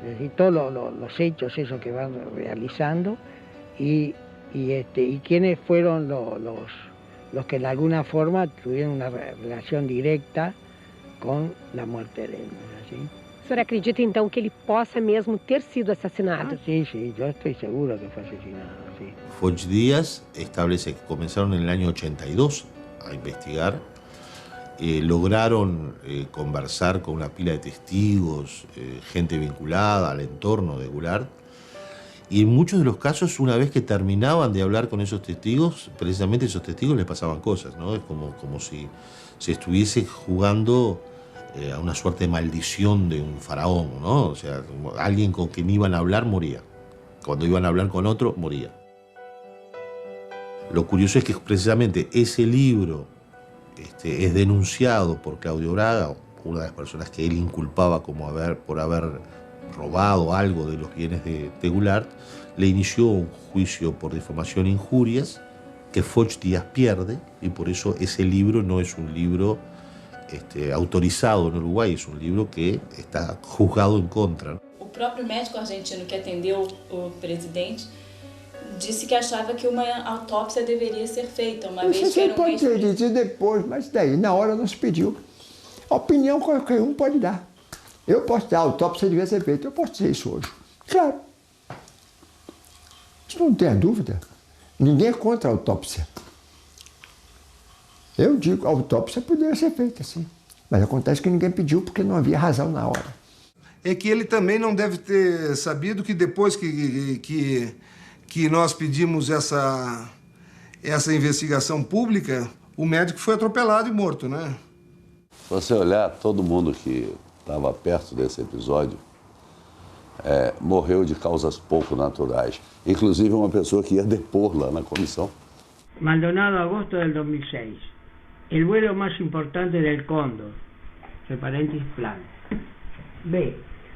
es decir, todos los hechos esos que van realizando y quiénes fueron los que de alguna forma tuvieron una relación directa com a morte dele, assim. O senhor acredita então que ele possa mesmo ter sido assassinado? Sim, eu estou seguro que foi assassinado. Sí. Foch Díaz establece que comenzaron en el año 82 a investigar, lograron conversar con una pila de testigos, gente vinculada al entorno de Goulart, y en muchos de los casos, una vez que terminaban de hablar con esos testigos, precisamente esos testigos les pasaban cosas, ¿no? Es como si se estuviese jugando a una suerte de maldición de un faraón, ¿no? O sea, alguien con quien iban a hablar moría. Cuando iban a hablar con otro, moría. Lo curioso es que precisamente ese libro es denunciado por Claudio Braga, una de las personas que él inculpaba como por haber robado algo de los bienes de Goulart, le inició un juicio por difamación e injurias que Foch Díaz pierde, y por eso ese libro no es un libro autorizado en Uruguay, es un libro que está juzgado en contra. O próprio médico argentino que atendeu o presidente disse que achava que uma autópsia deveria ser feita, uma vez que era pode dizer depois, mas daí na hora não se pediu. A opinião qualquer um pode dar. Eu posso dar, a autópsia devia ser feita, eu posso dizer isso hoje. Claro. Isso não tem dúvida. Ninguém é contra a autópsia. Eu digo, a autópsia poderia ser feita, sim. Mas acontece que ninguém pediu porque não havia razão na hora. É que ele também não deve ter sabido que depois que nós pedimos essa investigação pública, o médico foi atropelado e morto, né? Se você olhar, todo mundo que estava perto desse episódio morreu de causas pouco naturais. Inclusive uma pessoa que ia depor lá na comissão. Maldonado, agosto del 2006. El vuelo más importante del Cóndor. Entre paréntesis, plan. B.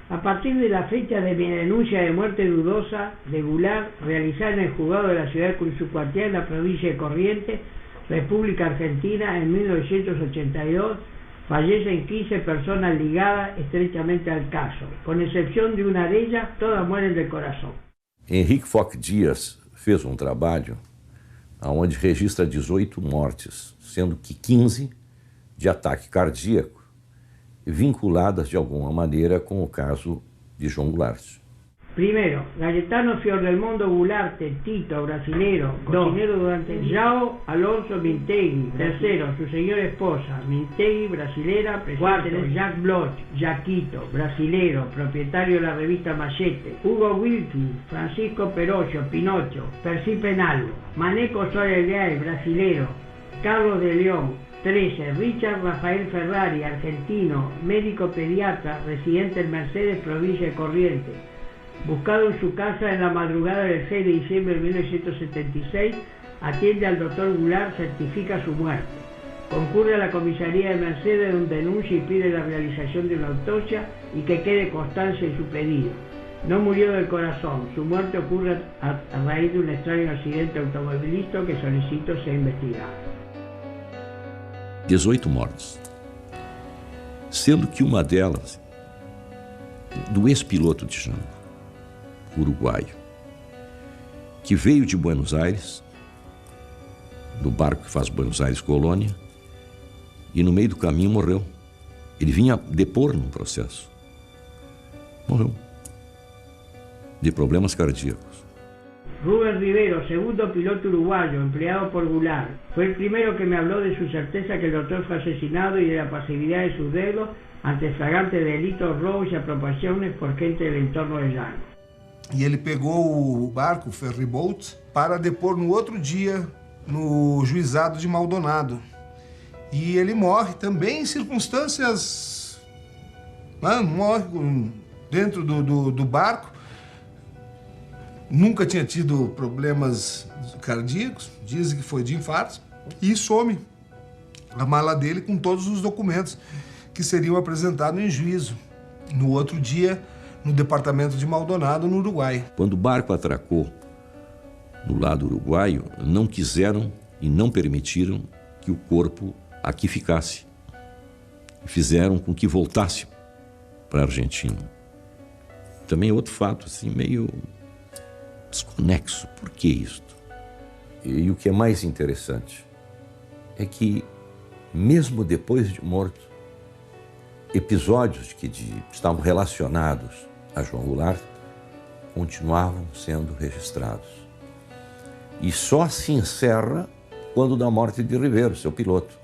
A partir de la fecha de mi denuncia de muerte dudosa de Goulart, realizada en el juzgado de la ciudad de Curisucuatiá, en la provincia de Corrientes, República Argentina, en 1982, fallecen 15 personas ligadas estrechamente al caso. Con excepción de una de ellas, todas mueren del corazón. Henrique Foch Díaz fez um trabalho onde registra 18 mortes, sendo que 15 de ataque cardíaco, vinculadas de alguma maneira com o caso de João Goulart. Primero, Cayetano Fiordelmondo Goulart, Tito, brasilero, cocinero durante João Alonso Mintegui. Tercero, su señora esposa, Mintegui, brasilera, presente. Cuarto, Jacques Bloch, Jaquito, brasilero, propietario de la revista Machete. Hugo Wilkie, Francisco Perocho, Pinocho, Percy Penalvo. Maneco Soares Leal, brasilero. Carlos de León. 13. Richard Rafael Ferrari, argentino, médico pediatra, residente en Mercedes, provincia de Corrientes. Buscado en su casa en la madrugada del 6 de diciembre de 1976, atiende al doctor Goulart, certifica su muerte. Concurre a la comisaría de Mercedes, donde denuncia y pide la realización de una autopsia y que quede constancia en su pedido. No murió del corazón, su muerte ocurre a raíz de un extraño accidente automovilístico que solicito sea investigado. 18 mortes, sendo que uma delas do ex-piloto de Jango, uruguaio, que veio de Buenos Aires, do barco que faz Buenos Aires Colônia, e no meio do caminho morreu. Ele vinha depor num processo. Morreu. De problemas cardíacos. Rubén Rivero, segundo piloto uruguayo, empleado por Goulart. Fue el primero que me habló de su certeza que el doctor fue asesinado y de la pasividad de sus dedos ante flagrantes delitos, robos y apropiaciones por gente del entorno de Jango. E ele pegou o barco, o ferryboat, para depor no outro dia no juizado de Maldonado. E ele morre também em circunstâncias... morre dentro do barco. Nunca tinha tido problemas cardíacos, dizem que foi de infarto, e some a mala dele com todos os documentos que seriam apresentados em juízo no outro dia no departamento de Maldonado, no Uruguai. Quando o barco atracou no lado uruguaio, não quiseram e não permitiram que o corpo aqui ficasse. Fizeram com que voltasse para a Argentina. Também é outro fato, assim, meio desconexo. Por que isto? E o que é mais interessante é que, mesmo depois de morto, episódios que estavam relacionados a João Goulart continuavam sendo registrados. E só se encerra quando da morte de Ribeiro, seu piloto.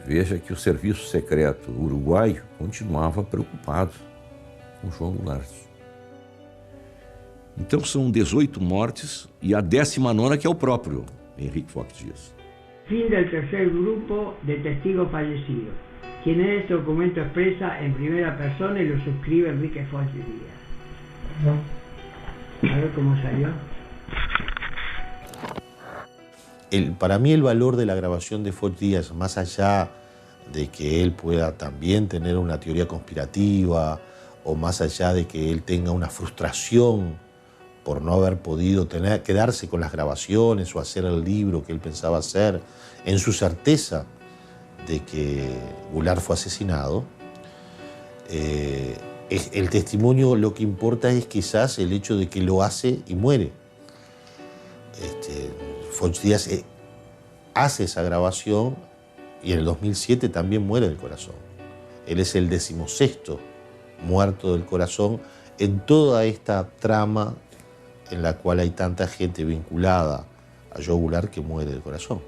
Veja que o serviço secreto uruguaio continuava preocupado com João Goulart. Então são 18 mortes e a 19ª que é o próprio Henrique Fox Dias. Fin del tercer grupo de testigos fallecidos. Quien en este documento expresa en primera persona y lo suscribe Enrique Fox Díaz. A ver cómo salió. Para mí el valor de la grabación de Fox Díaz, más allá de que él pueda también tener una teoría conspirativa o más allá de que él tenga una frustración por no haber podido quedarse con las grabaciones o hacer el libro que él pensaba hacer, en su certeza de que Goulart fue asesinado, el testimonio lo que importa es quizás el hecho de que lo hace y muere. Fox Díaz hace esa grabación y en el 2007 también muere del corazón. Él es el 16º muerto del corazón en toda esta trama en la cual hay tanta gente vinculada a João Goulart que muere del corazón.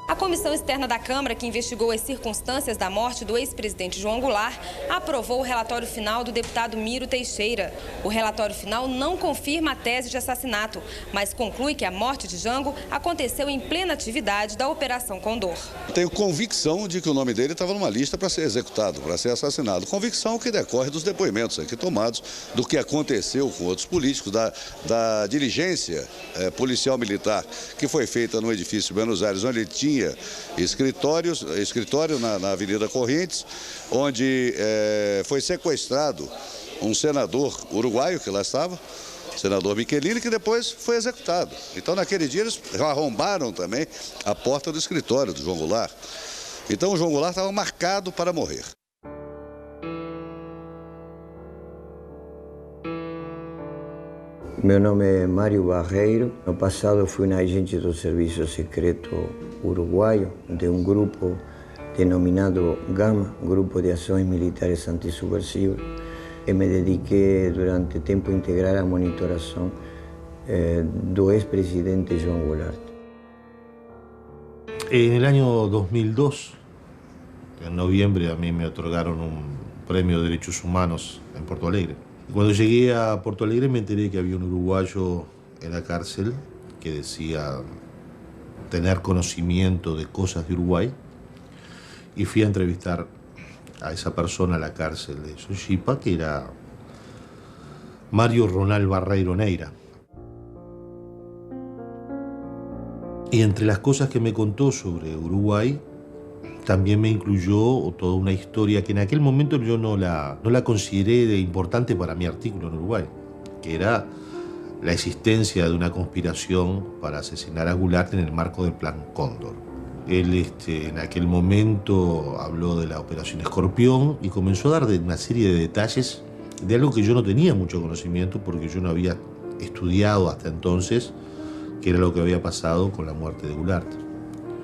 A Comissão Externa da Câmara, que investigou as circunstâncias da morte do ex-presidente João Goulart, aprovou o relatório final do deputado Miro Teixeira. O relatório final não confirma a tese de assassinato, mas conclui que a morte de Jango aconteceu em plena atividade da Operação Condor. Tenho convicção de que o nome dele estava numa lista para ser executado, para ser assassinado. Convicção que decorre dos depoimentos aqui tomados, do que aconteceu com outros políticos, da diligência policial militar que foi feita no edifício de Buenos Aires, onde ele tinha escritório na Avenida Correntes, onde foi sequestrado um senador uruguaio que lá estava, o senador Michelini, que depois foi executado. Então, naquele dia, eles arrombaram também a porta do escritório do João Goulart. Então, o João Goulart estava marcado para morrer. Meu nome é Mário Barreiro. No passado fui um agente do Serviço Secreto Uruguaio de um grupo denominado GAMA, Grupo de Ações Militares Antisubversivas, e me dediquei durante tempo integral à monitoração do ex-presidente João Goulart. En el año 2002, en noviembre, a mí me otorgaron un premio de derechos humanos en Porto Alegre. Cuando llegué a Porto Alegre me enteré que había un uruguayo en la cárcel que decía tener conocimiento de cosas de Uruguay, y fui a entrevistar a esa persona a la cárcel de Sochipa, que era Mario Ronald Barreiro Neira. Y entre las cosas que me contó sobre Uruguay, también me incluyó toda una historia que en aquel momento yo no la consideré de importante para mi artículo en Uruguay, que era la existencia de una conspiración para asesinar a Goulart en el marco del Plan Cóndor. Él en aquel momento habló de la Operación Escorpión y comenzó a dar una serie de detalles de algo que yo no tenía mucho conocimiento porque yo no había estudiado hasta entonces, que era lo que había pasado con la muerte de Goulart.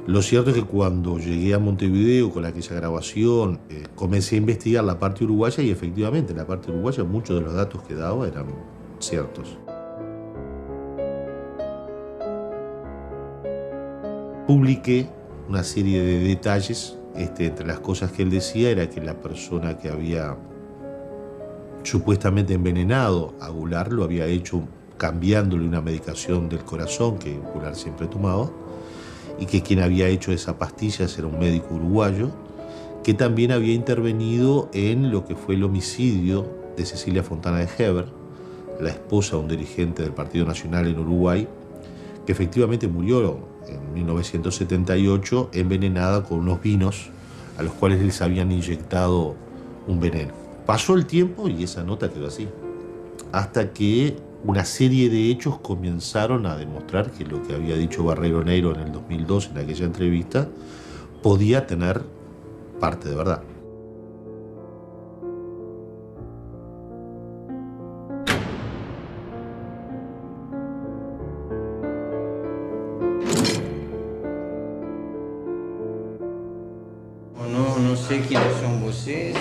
Lo cierto es que cuando llegué a Montevideo con aquella grabación, comencé a investigar la parte uruguaya y efectivamente en la parte uruguaya muchos de los datos que daba eran ciertos. Publiqué una serie de detalles, entre las cosas que él decía era que la persona que había supuestamente envenenado a Goulart lo había hecho cambiándole una medicación del corazón que Goulart siempre tomaba, y que quien había hecho esa pastilla era un médico uruguayo, que también había intervenido en lo que fue el homicidio de Cecilia Fontana de Heber, la esposa de un dirigente del Partido Nacional en Uruguay, que efectivamente murió en 1978 envenenada con unos vinos a los cuales les habían inyectado un veneno. Pasó el tiempo y esa nota quedó así, hasta que una serie de hechos comenzaron a demostrar que lo que había dicho Barreiro Neiro en el 2002 en aquella entrevista podía tener parte de verdad. No sé quiénes son ustedes,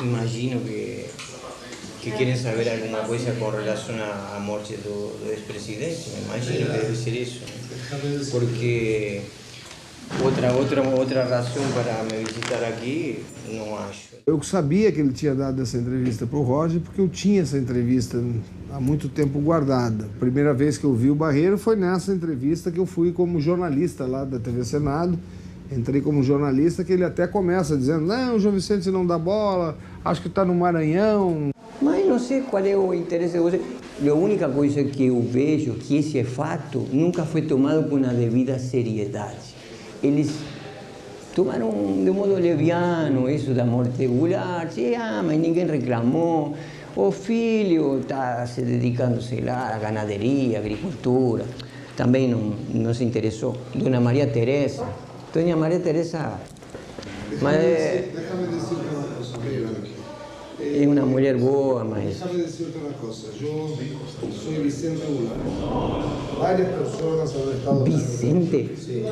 imagino que quieren saber alguna cosa con relación a morte do ex-presidente, me imagino que debe ser eso, porque outra razão para me visitar aqui, não acho. Eu sabia que ele tinha dado essa entrevista para o Roger, porque eu tinha essa entrevista há muito tempo guardada. A primeira vez que eu vi o Barreiro foi nessa entrevista que eu fui como jornalista lá da TV Senado. Entrei como jornalista, que ele até começa dizendo: não, o João Vicente não dá bola, acho que está no Maranhão. Mas não sei qual é o interesse de você. A única coisa que eu vejo que esse fato nunca foi tomado com a devida seriedade. Eles tomaram de modo leviano isso da morte de Goulart, mas ninguém reclamou. O filho está se dedicando, sei lá, à ganaderia, à agricultura. Também não se interessou. Dona Maria Teresa. Doña María Teresa es una mujer boa, mas... Déjame decirte una cosa, yo soy Vicente Goulart. Varias personas han estado... ¿Vicente? Sí. Y yo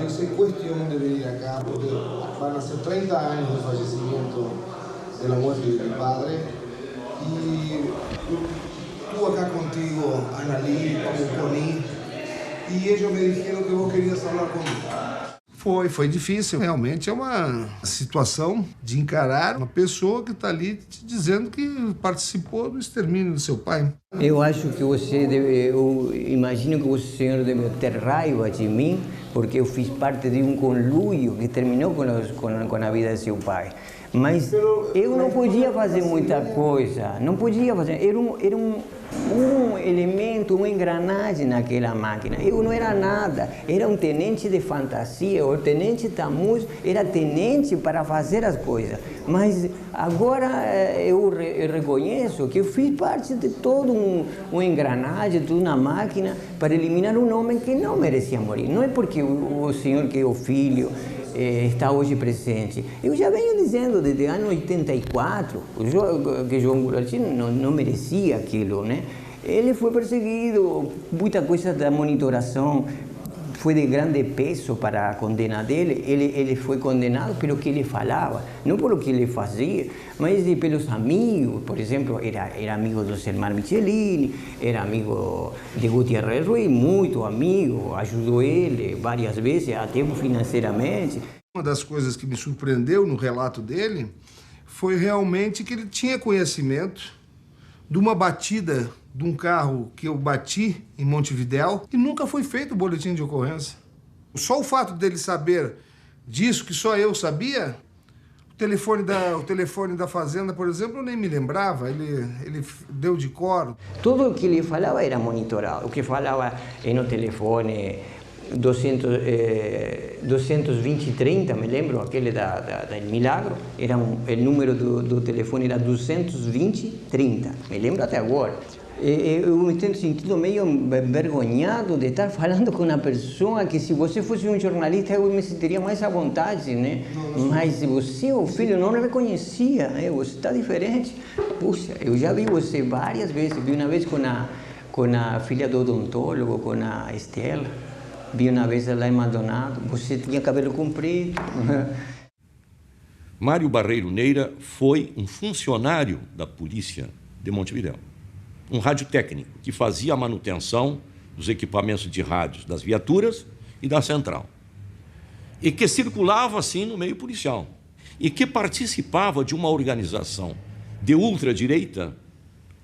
hice cuestión de venir acá porque van a ser 30 años de fallecimiento de la muerte de mi padre. Y estuve acá contigo, Analí, como Coni. E eles me disseram que vos querias falar comigo. Foi difícil. Realmente é uma situação de encarar uma pessoa que está ali te dizendo que participou do extermínio do seu pai. Eu acho que você deve, eu imagino que o senhor deve ter raiva de mim, porque eu fiz parte de um conluio que terminou com a vida de seu pai. Mas eu não podia fazer muita coisa, não podia fazer. Era um elemento, uma engrenagem naquela máquina. Eu não era nada, era um tenente de fantasia. O tenente Tamuz era tenente para fazer as coisas. Mas agora eu reconheço que eu fiz parte de todo uma engrenagem, de uma máquina para eliminar um homem que não merecia morrer. Não é porque o senhor que é o filho está hoje presente. Eu já venho dizendo desde o ano 84 que João Goulart não merecia aquilo, né? Ele foi perseguido, muita coisa da monitoração foi de grande peso para a condena dele. Ele foi condenado pelo que ele falava, não pelo que ele fazia, mas pelos amigos. Por exemplo, era amigo do Selmar Michelini, era amigo de Gutiérrez Ruiz, muito amigo, ajudou ele várias vezes, até financeiramente. Uma das coisas que me surpreendeu no relato dele foi realmente que ele tinha conhecimento de uma batida de um carro que eu bati em Montevidéu e nunca foi feito o boletim de ocorrência. Só o fato dele saber disso, que só eu sabia, o telefone da fazenda, por exemplo, eu nem me lembrava, ele deu de cor. Tudo o que ele falava era monitorado, o que falava no telefone 220-30, me lembro, aquele da Milagro, era o número do telefone era 220-30, me lembro até agora. Eu me tenho sentido meio envergonhado de estar falando com uma pessoa que, se você fosse um jornalista, eu me sentiria mais à vontade, né? Mas você, o filho, não reconhecia, né? Você está diferente. Puxa, eu já vi você várias vezes, vi uma vez com a filha do odontólogo, com a Estela, vi uma vez lá em Maldonado, você tinha cabelo comprido. Mário Barreiro Neira foi um funcionário da polícia de Montevidéu. Um radiotécnico que fazia a manutenção dos equipamentos de rádios das viaturas e da central. E que circulava, assim, no meio policial. E que participava de uma organização de ultradireita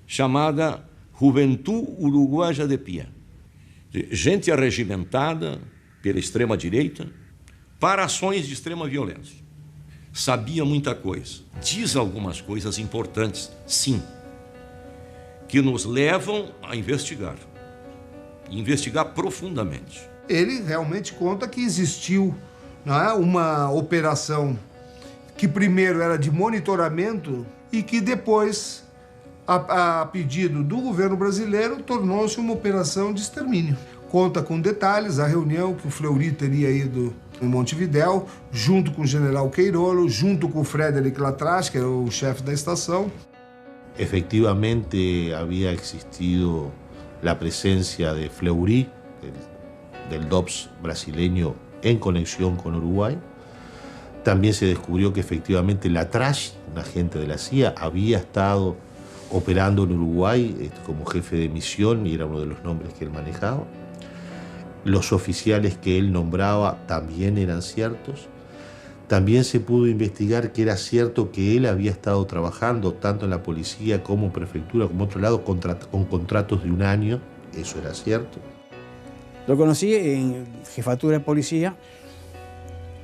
chamada Juventude Uruguaia de Pie. Gente arregimentada pela extrema-direita para ações de extrema violência. Sabia muita coisa. Diz algumas coisas importantes, sim, que nos levam a investigar. E investigar profundamente. Ele realmente conta que existiu, não é, uma operação que primeiro era de monitoramento e que depois, a pedido do governo brasileiro, tornou-se uma operação de extermínio. Conta com detalhes a reunião que o Fleury teria ido em Montevidéu, junto com o general Queirolo, junto com o Frederic Latras, que era o chefe da estação. Efectivamente había existido la presencia de Fleury, del DOPS brasileño, en conexión con Uruguay. También se descubrió que efectivamente Latras, un agente de la CIA, había estado operando en Uruguay como jefe de misión y era uno de los nombres que él manejaba. Los oficiales que él nombraba también eran ciertos. También se pudo investigar que era cierto que él había estado trabajando tanto en la policía como en prefectura, como otro lado, con contratos de 1 año. Eso era cierto. Lo conocí en jefatura de policía.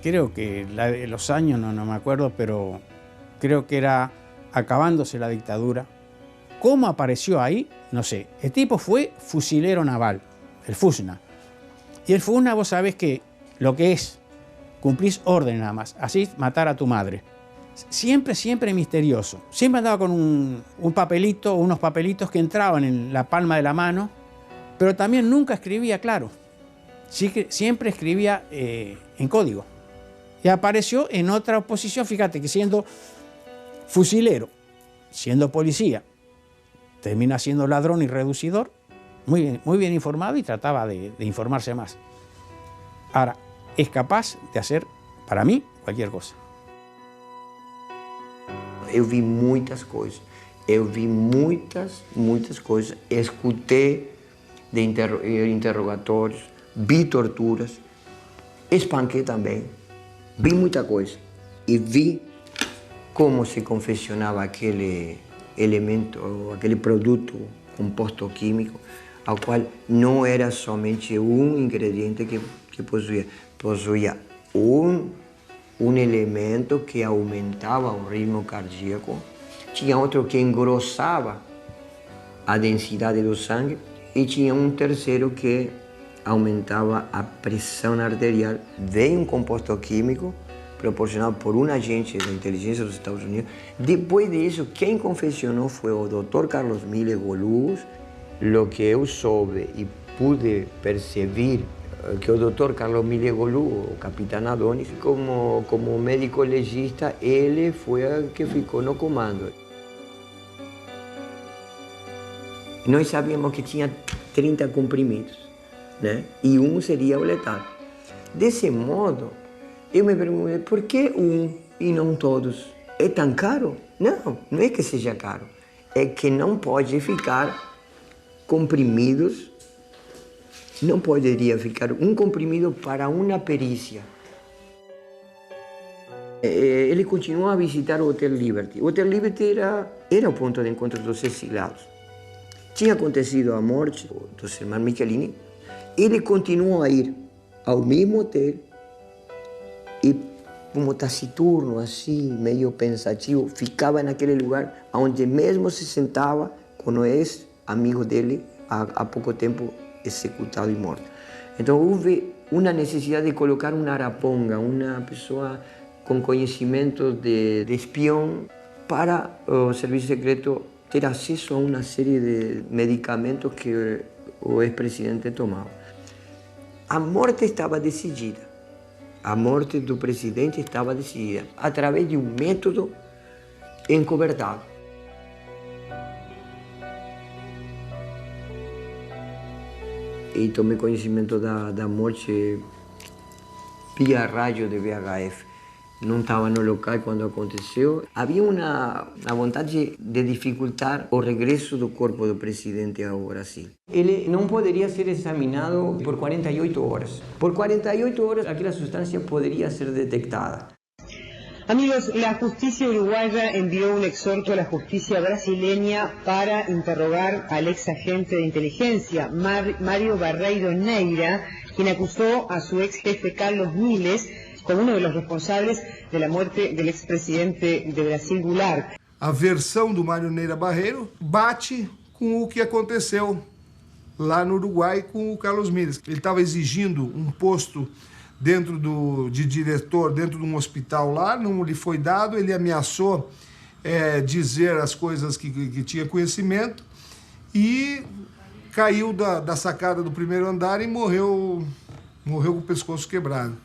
Creo que los años, no me acuerdo, pero creo que era acabándose la dictadura. ¿Cómo apareció ahí? No sé. El tipo fue fusilero naval, el FUSNA. Y el FUSNA, vos sabés que lo que es, cumplís órdenes nada más, así matar a tu madre. Siempre, siempre misterioso. Siempre andaba con un papelito, unos papelitos que entraban en la palma de la mano, pero también nunca escribía claro. Sí que siempre escribía en código. Y apareció en otra posición, fíjate que siendo fusilero, siendo policía, termina siendo ladrón y reducidor, muy bien informado y trataba de informarse más. Ahora, es capaz de hacer, para mí, cualquier cosa. Eu vi muitas coisas. Eu vi muitas coisas. Escutei de interrogatórios, vi torturas, espanquei também. Vi muita coisa. E vi como se confeccionava aquele elemento, aquele produto composto químico, ao qual não era somente um ingrediente que possuía um elemento que aumentava o ritmo cardíaco, tinha outro que engrossava a densidade do sangue e tinha um terceiro que aumentava a pressão arterial. Veio um composto químico proporcionado por um agente da inteligência dos Estados Unidos. Depois disso, quem confeccionou foi o Dr. Carlos Miller Golugos. O que eu soube e pude perceber que o Dr. Carlos Miller Golugos, o capitão Adonis, como médico legista, ele foi o que ficou no comando. Nós sabíamos que tinha 30 comprimidos, né? E um seria o letal. Desse modo, eu me perguntei, por que um e não todos? É tão caro? Não, não é que seja caro. É que não pode ficar comprimidos, não poderia ficar um comprimido para uma perícia. Ele continuou a visitar o Hotel Liberty. O Hotel Liberty era o ponto de encontro dos exilados. Tinha acontecido a morte dos irmãos Michelini. Ele continuou a ir ao mesmo hotel e, como taciturno, assim, meio pensativo, ficava naquele lugar onde mesmo se sentava com o ex-amigo dele, há pouco tempo executado e morto. Então houve uma necessidade de colocar um araponga, uma pessoa com conhecimento de espião, para o serviço secreto ter acesso a uma série de medicamentos que o ex-presidente tomava. A morte estava decidida. A morte do presidente estava decidida através de um método encobertado. E tomei conhecimento da morte via rádio de VHF. Não estava no local quando aconteceu. Havia uma vontade de dificultar o regresso do corpo do presidente ao Brasil. Ele não poderia ser examinado por 48 horas. Por 48 horas, aquela substância poderia ser detectada. Amigos, la justicia uruguaya envió un exhorto a la justicia brasileña para interrogar al ex agente de inteligencia, Mario Barreiro Neira, quien acusó a su ex jefe Carlos Miles como uno de los responsables de la muerte del expresidente de Brasil, Goulart. A versão do Mário Neira Barreiro bate com o que aconteceu lá no Uruguai com o Carlos Miles. Ele estava exigindo um posto de diretor dentro de um hospital lá, não lhe foi dado, ele ameaçou dizer as coisas que tinha conhecimento e caiu da sacada do primeiro andar e morreu com o pescoço quebrado.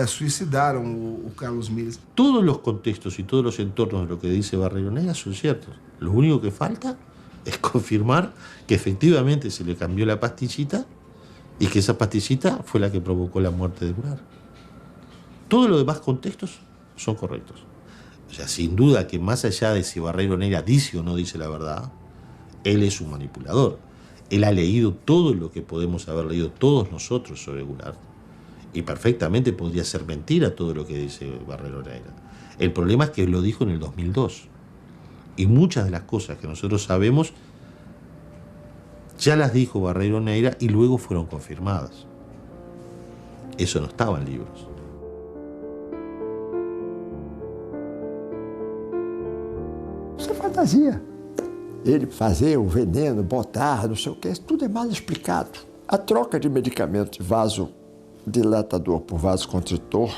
Suicidaram o Carlos Miles. Todos los contextos y todos los entornos de lo que dice Barreiro Neira son ciertos. Lo único que falta es confirmar que efectivamente se le cambió la pastillita y que esa pastillita fue la que provocó la muerte de Goulart. Todos los demás contextos son correctos. O sea, sin duda que más allá de si Barreiro Neira dice o no dice la verdad, él es un manipulador. Él ha leído todo lo que podemos haber leído todos nosotros sobre Goulart y perfectamente podría ser mentira todo lo que dice Barreiro Neira. El problema es que lo dijo en el 2002 y muchas de las cosas que nosotros sabemos ya las dijo Barreiro Neira y luego fueron confirmadas. Eso no estaba en libros. Isso é fantasia. Ele fazer o veneno, botar, não sei o que, isso tudo é mal explicado. A troca de medicamento de vasodilatador por vasoconstritor,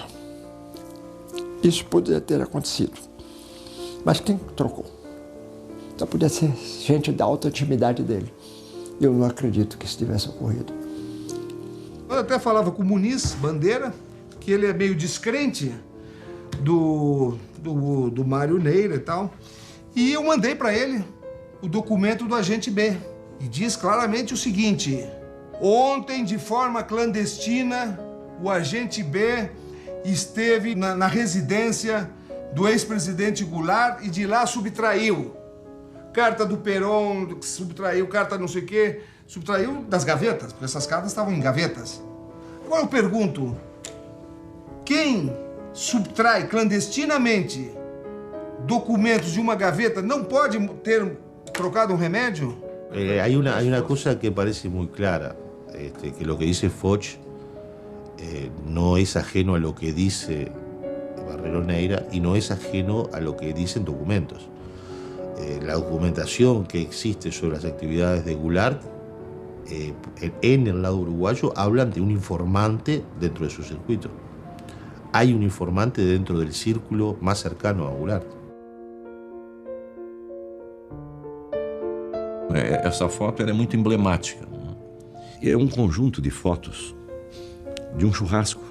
isso poderia ter acontecido. Mas quem trocou? Só podia ser gente da alta intimidade dele. Eu não acredito que isso tivesse ocorrido. Eu até falava com o Muniz Bandeira, que ele é meio descrente do Mário Neira e tal, e eu mandei para ele o documento do agente B. E diz claramente o seguinte: ontem, de forma clandestina, o agente B esteve na residência do ex-presidente Goulart e de lá subtraiu carta do Perón, subtraiu carta não sei o quê, subtraiu das gavetas, porque essas cartas estavam em gavetas. Agora eu pergunto, quem subtrai clandestinamente documentos de uma gaveta não pode ter trocado um remédio? Hay una cosa que parece muy clara, que lo que dice Foch no es ajeno a lo que dice Barreiro Neira y no es ajeno a lo que dicen documentos. La documentación que existe sobre las actividades de Goulart en el lado uruguayo hablan de un informante dentro de su circuito. Hay un informante dentro del círculo más cercano a Goulart. Essa foto é muito emblemática. É um conjunto de fotos de um churrasco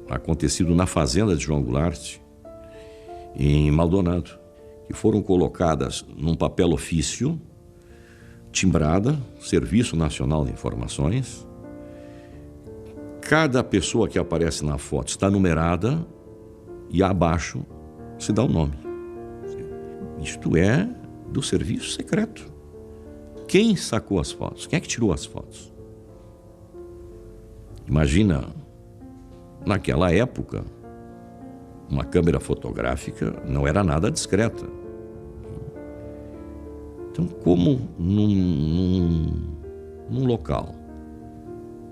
acontecido na fazenda de João Goulart, em Maldonado, que foram colocadas num papel ofício, timbrada, Serviço Nacional de Informações. Cada pessoa que aparece na foto está numerada e abaixo se dá o nome. Isto é do serviço secreto. Quem sacou as fotos? Quem é que tirou as fotos? Imagina, naquela época, uma câmera fotográfica não era nada discreta. Então, como num local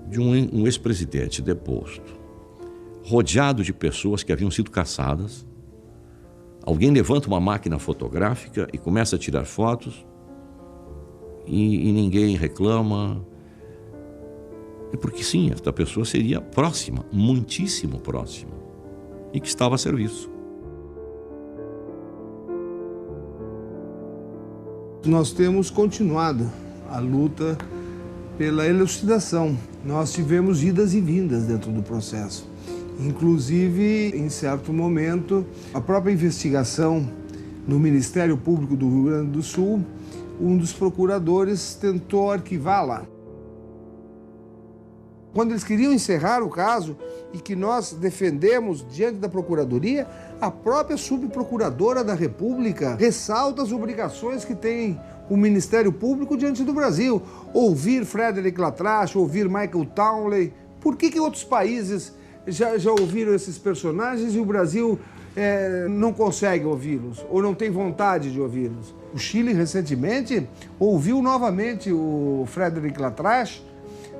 de um ex-presidente deposto, rodeado de pessoas que haviam sido caçadas, alguém levanta uma máquina fotográfica e começa a tirar fotos e ninguém reclama. É porque sim, esta pessoa seria próxima, muitíssimo próxima, e que estava a serviço. Nós temos continuado a luta pela elucidação. Nós tivemos idas e vindas dentro do processo. Inclusive, em certo momento, a própria investigação no Ministério Público do Rio Grande do Sul, um dos procuradores tentou arquivá-la. Quando eles queriam encerrar o caso e que nós defendemos diante da Procuradoria, a própria subprocuradora da República ressalta as obrigações que tem o Ministério Público diante do Brasil. Ouvir Frederic Latrache, ouvir Michael Townley. Por que outros países já ouviram esses personagens e o Brasil não consegue ouvi-los ou não tem vontade de ouvi-los. O Chile, recentemente, ouviu novamente o Frédéric Latranche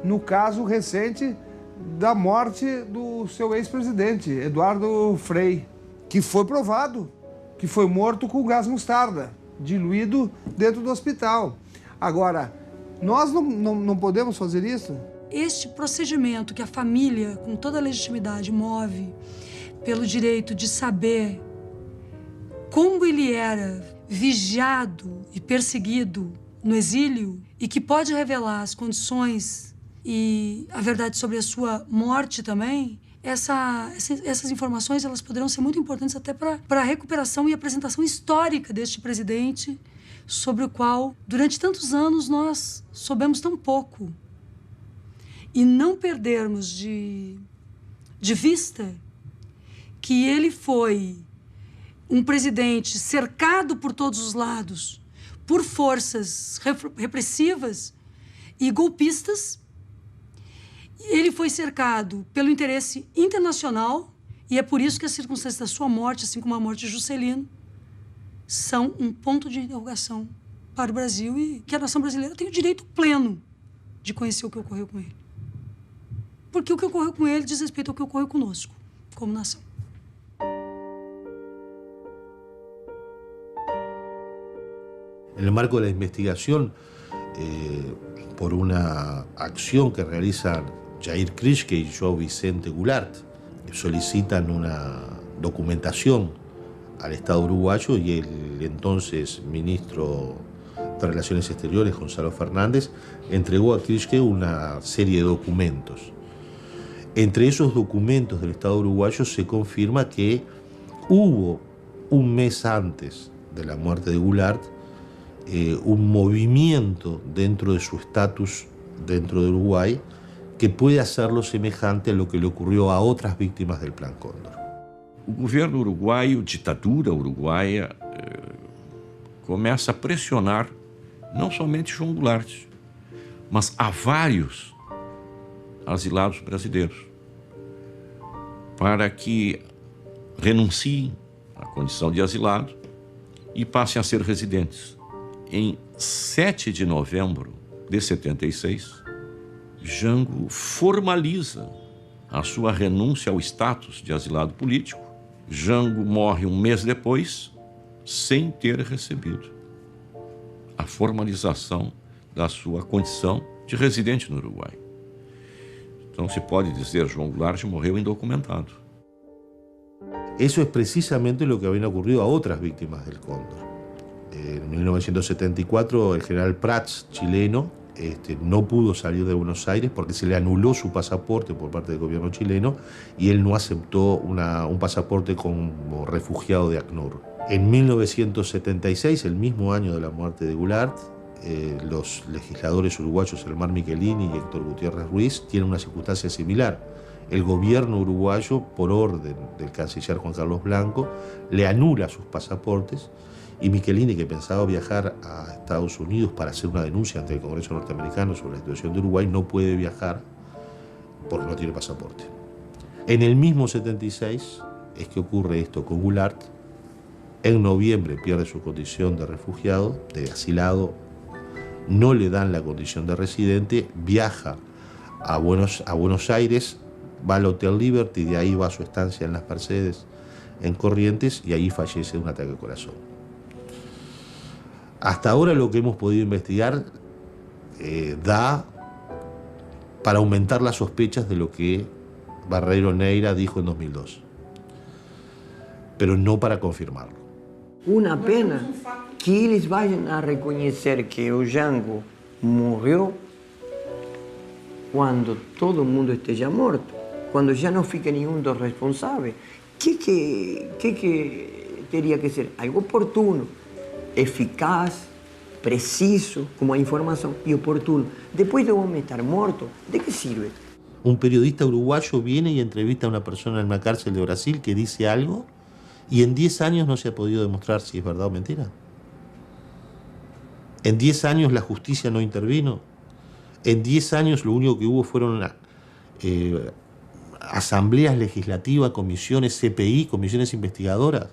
no caso recente da morte do seu ex-presidente, Eduardo Frei, que foi provado que foi morto com gás mostarda, diluído dentro do hospital. Agora, nós não podemos fazer isso? Este procedimento que a família, com toda a legitimidade, move pelo direito de saber como ele era vigiado e perseguido no exílio e que pode revelar as condições e a verdade sobre a sua morte também, essas informações elas poderão ser muito importantes até para a recuperação e apresentação histórica deste presidente, sobre o qual, durante tantos anos, nós soubemos tão pouco. E não perdermos de vista que ele foi um presidente cercado por todos os lados por forças repressivas e golpistas. Ele foi cercado pelo interesse internacional e é por isso que as circunstâncias da sua morte, assim como a morte de Juscelino, são um ponto de interrogação para o Brasil e que a nação brasileira tem o direito pleno de conhecer o que ocorreu com ele. Porque o que ocorreu com ele diz respeito ao que ocorreu conosco, como nação. En el marco de la investigación, por una acción que realizan Jair Krischke y João Vicente Goulart, solicitan una documentación al Estado uruguayo y el entonces ministro de Relaciones Exteriores, Gonzalo Fernández, entregó a Krischke una serie de documentos. Entre esos documentos del Estado uruguayo se confirma que hubo un mes antes de la muerte de Goulart un movimiento dentro de su estatus dentro de Uruguay que puede hacerlo semejante a lo que le ocurrió a otras víctimas del Plan Cóndor. O governo uruguaio, ditadura uruguaia, começa a pressionar não somente João Goulart, mas a vários asilados brasileiros para que renunciem à condição de asilado e passem a ser residentes. Em 7 de novembro de 76, Jango formaliza a sua renúncia ao status de asilado político. Jango morre um mês depois, sem ter recebido a formalização da sua condição de residente no Uruguai. Então se pode dizer, João Goulart morreu indocumentado. Eso es precisamente lo que había ocurrido a otras víctimas del Cóndor. En 1974 el general Prats, chileno, no pudo salir de Buenos Aires porque se le anuló su pasaporte por parte del gobierno chileno y él no aceptó un pasaporte como refugiado de ACNUR. En 1976, el mismo año de la muerte de Goulart, los legisladores uruguayos Elmar Michelini y Héctor Gutiérrez Ruiz tienen una circunstancia similar. El gobierno uruguayo, por orden del canciller Juan Carlos Blanco, le anula sus pasaportes y Michelini, que pensaba viajar a Estados Unidos para hacer una denuncia ante el Congreso norteamericano sobre la situación de Uruguay, no puede viajar porque no tiene pasaporte. En el mismo 76 es que ocurre esto con Goulart. En noviembre pierde su condición de refugiado, de asilado, no le dan la condición de residente, viaja a Buenos Aires, va al Hotel Liberty, de ahí va a su estancia en las Mercedes, en Corrientes, y ahí fallece de un ataque al corazón. Hasta ahora lo que hemos podido investigar da para aumentar las sospechas de lo que Barreiro Neira dijo en 2002, pero no para confirmarlo. Una pena que eles vayan a reconocer que o Jango morreu quando todo mundo esteja morto, quando já não fica nenhum dos responsáveis. Que teria que ser? Algo oportuno, eficaz, preciso, como a informação, e oportuno. Depois de um homem estar morto, ¿de qué sirve? Un periodista uruguayo viene y entrevista a una persona en una cárcel de Brasil que dice algo y en 10 años no se ha podido demostrar si es verdad o mentira. En 10 años la justicia no intervino. En 10 años lo único que hubo fueron asambleas legislativas, comisiones CPI, comisiones investigadoras,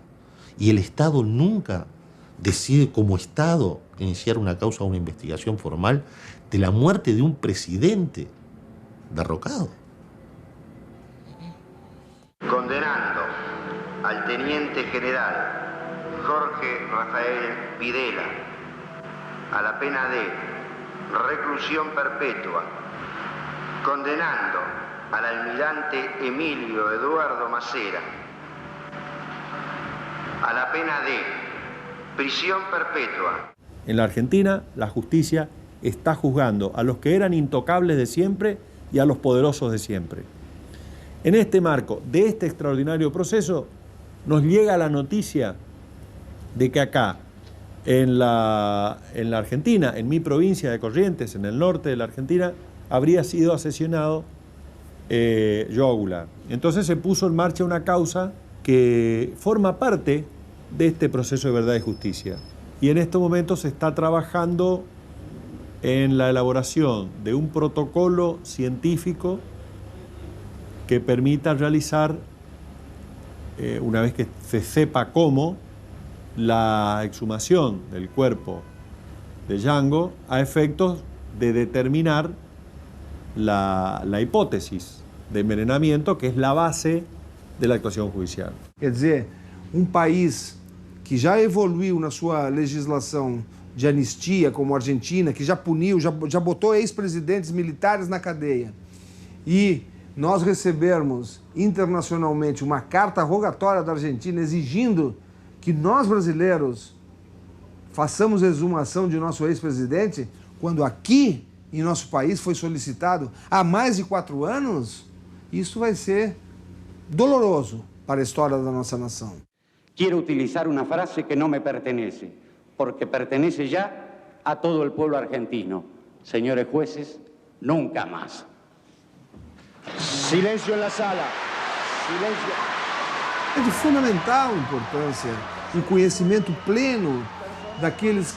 y el Estado nunca decide como Estado iniciar una causa o una investigación formal de la muerte de un presidente derrocado. Condenando al teniente general Jorge Rafael Videla a la pena de reclusión perpetua, condenando al almirante Emilio Eduardo Macera a la pena de prisión perpetua. En la Argentina, la justicia está juzgando a los que eran intocables de siempre y a los poderosos de siempre. En este marco de este extraordinario proceso, nos llega la noticia de que acá, en la Argentina, en mi provincia de Corrientes, en el norte de la Argentina, habría sido asesinado Joao Goulart. Entonces se puso en marcha una causa que forma parte de este proceso de verdad y justicia. Y en estos momentos se está trabajando en la elaboración de un protocolo científico que permita realizar, una vez que se sepa cómo, la exhumación del cuerpo de Django a efectos de determinar la hipótesis de envenenamiento, que es la base de la actuación judicial. Quer dizer, país que já evoluiu na sua legislação de anistia, como a Argentina, que já puniu, já botou ex-presidentes militares na cadeia, e nós recebermos internacionalmente uma carta rogatória da Argentina exigindo que nós brasileiros façamos exumação de nosso ex-presidente, quando aqui em nosso país foi solicitado há mais de 4 anos, isso vai ser doloroso para a história da nossa nação. Quiero utilizar una frase que no me pertenece, porque pertenece ya a todo el pueblo argentino. Señores jueces, nunca más. Silencio en la sala. Silencio. É de fundamental importância um conhecimento pleno daqueles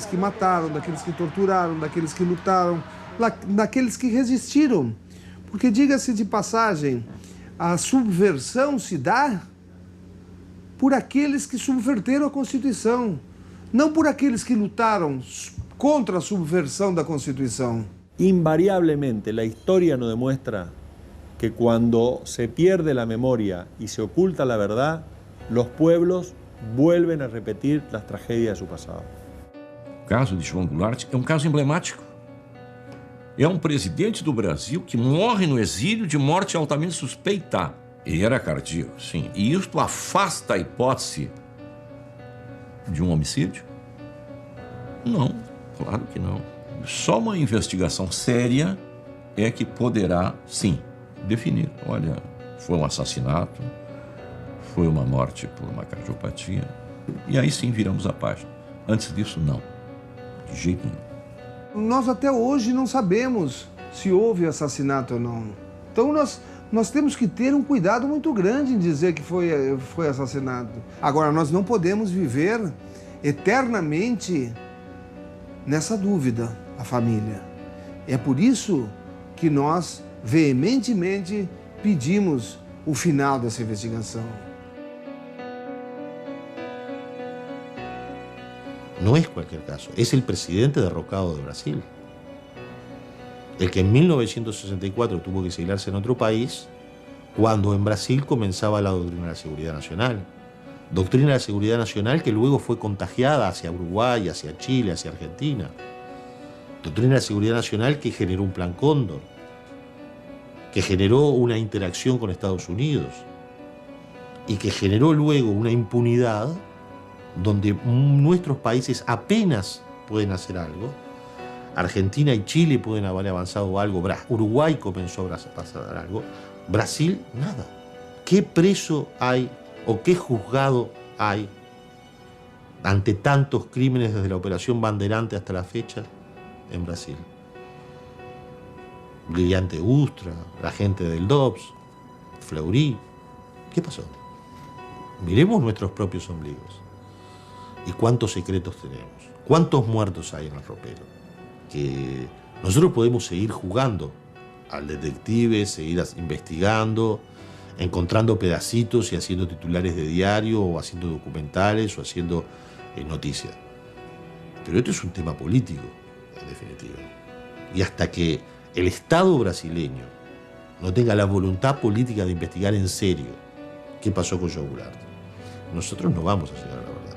que mataram, daqueles que torturaram, daqueles que lutaram, daqueles que resistiram. Porque, diga-se de passagem, a subversão se dá por aqueles que subverteram a Constituição, não por aqueles que lutaram contra a subversão da Constituição. Invariablemente, la historia nos demuestra que cuando se pierde la memoria y se oculta la verdad, los pueblos vuelven a repetir las tragedias de su pasado. O caso de João Goulart é um caso emblemático. É um presidente do Brasil que morre no exílio de morte altamente suspeita. Ele era cardíaco, sim. E isto afasta a hipótese de um homicídio? Não, claro que não. Só uma investigação séria é que poderá, sim, definir. Olha, foi um assassinato, foi uma morte por uma cardiopatia. E aí sim viramos a página. Antes disso, não. De jeito nenhum. Nós até hoje não sabemos se houve assassinato ou não. Então nós temos que ter um cuidado muito grande em dizer que foi assassinado. Agora, nós não podemos viver eternamente nessa dúvida, a família. É por isso que nós veementemente pedimos o final dessa investigação. No es cualquier caso, es el presidente derrocado de Brasil. El que en 1964 tuvo que exilarse en otro país, cuando en Brasil comenzaba la doctrina de la seguridad nacional. Doctrina de la seguridad nacional que luego fue contagiada hacia Uruguay, hacia Chile, hacia Argentina. Doctrina de la seguridad nacional que generó un plan Cóndor, que generó una interacción con Estados Unidos y que generó luego una impunidad donde nuestros países apenas pueden hacer algo. Argentina y Chile pueden haber avanzado algo, Uruguay comenzó a pasar algo, Brasil nada. ¿Qué preso hay o qué juzgado hay ante tantos crímenes desde la Operación Bandeirante hasta la fecha en Brasil? Brillante Ustra, la gente del DOPS, Fleury. ¿Qué pasó? Miremos nuestros propios ombligos. ¿Y cuántos secretos tenemos? ¿Cuántos muertos hay en el ropero? Que nosotros podemos seguir jugando al detective, seguir investigando, encontrando pedacitos y haciendo titulares de diario o haciendo documentales o haciendo noticias. Pero esto es un tema político, en definitiva. Y hasta que el Estado brasileño no tenga la voluntad política de investigar en serio qué pasó con João Goulart, nosotros no vamos a llegar a la verdad.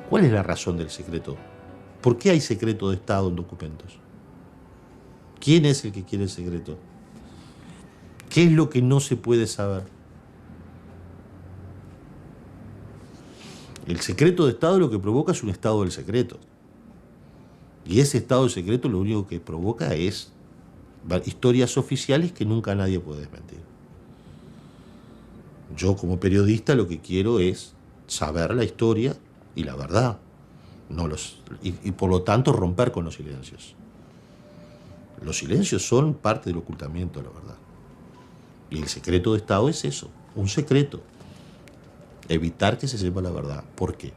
¿Cuál es la razón del secreto? ¿Por qué hay secreto de Estado en documentos? ¿Quién es el que quiere el secreto? ¿Qué es lo que no se puede saber? El secreto de Estado lo que provoca es un estado del secreto. Y ese estado del secreto lo único que provoca es historias oficiales que nunca nadie puede desmentir. Yo como periodista lo que quiero es saber la historia y la verdad, y por lo tanto romper con los silencios. Los silencios son parte del ocultamiento de la verdad. Y el secreto de Estado es eso, un secreto. Evitar que se sepa la verdad. ¿Por qué?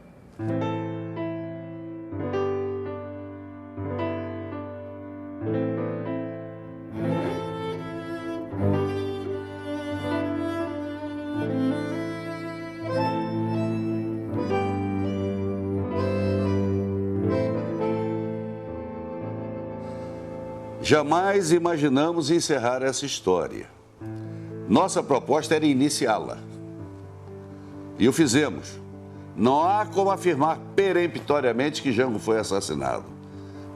Jamais imaginamos encerrar essa história. Nossa proposta era iniciá-la. E o fizemos. Não há como afirmar peremptoriamente que Jango foi assassinado,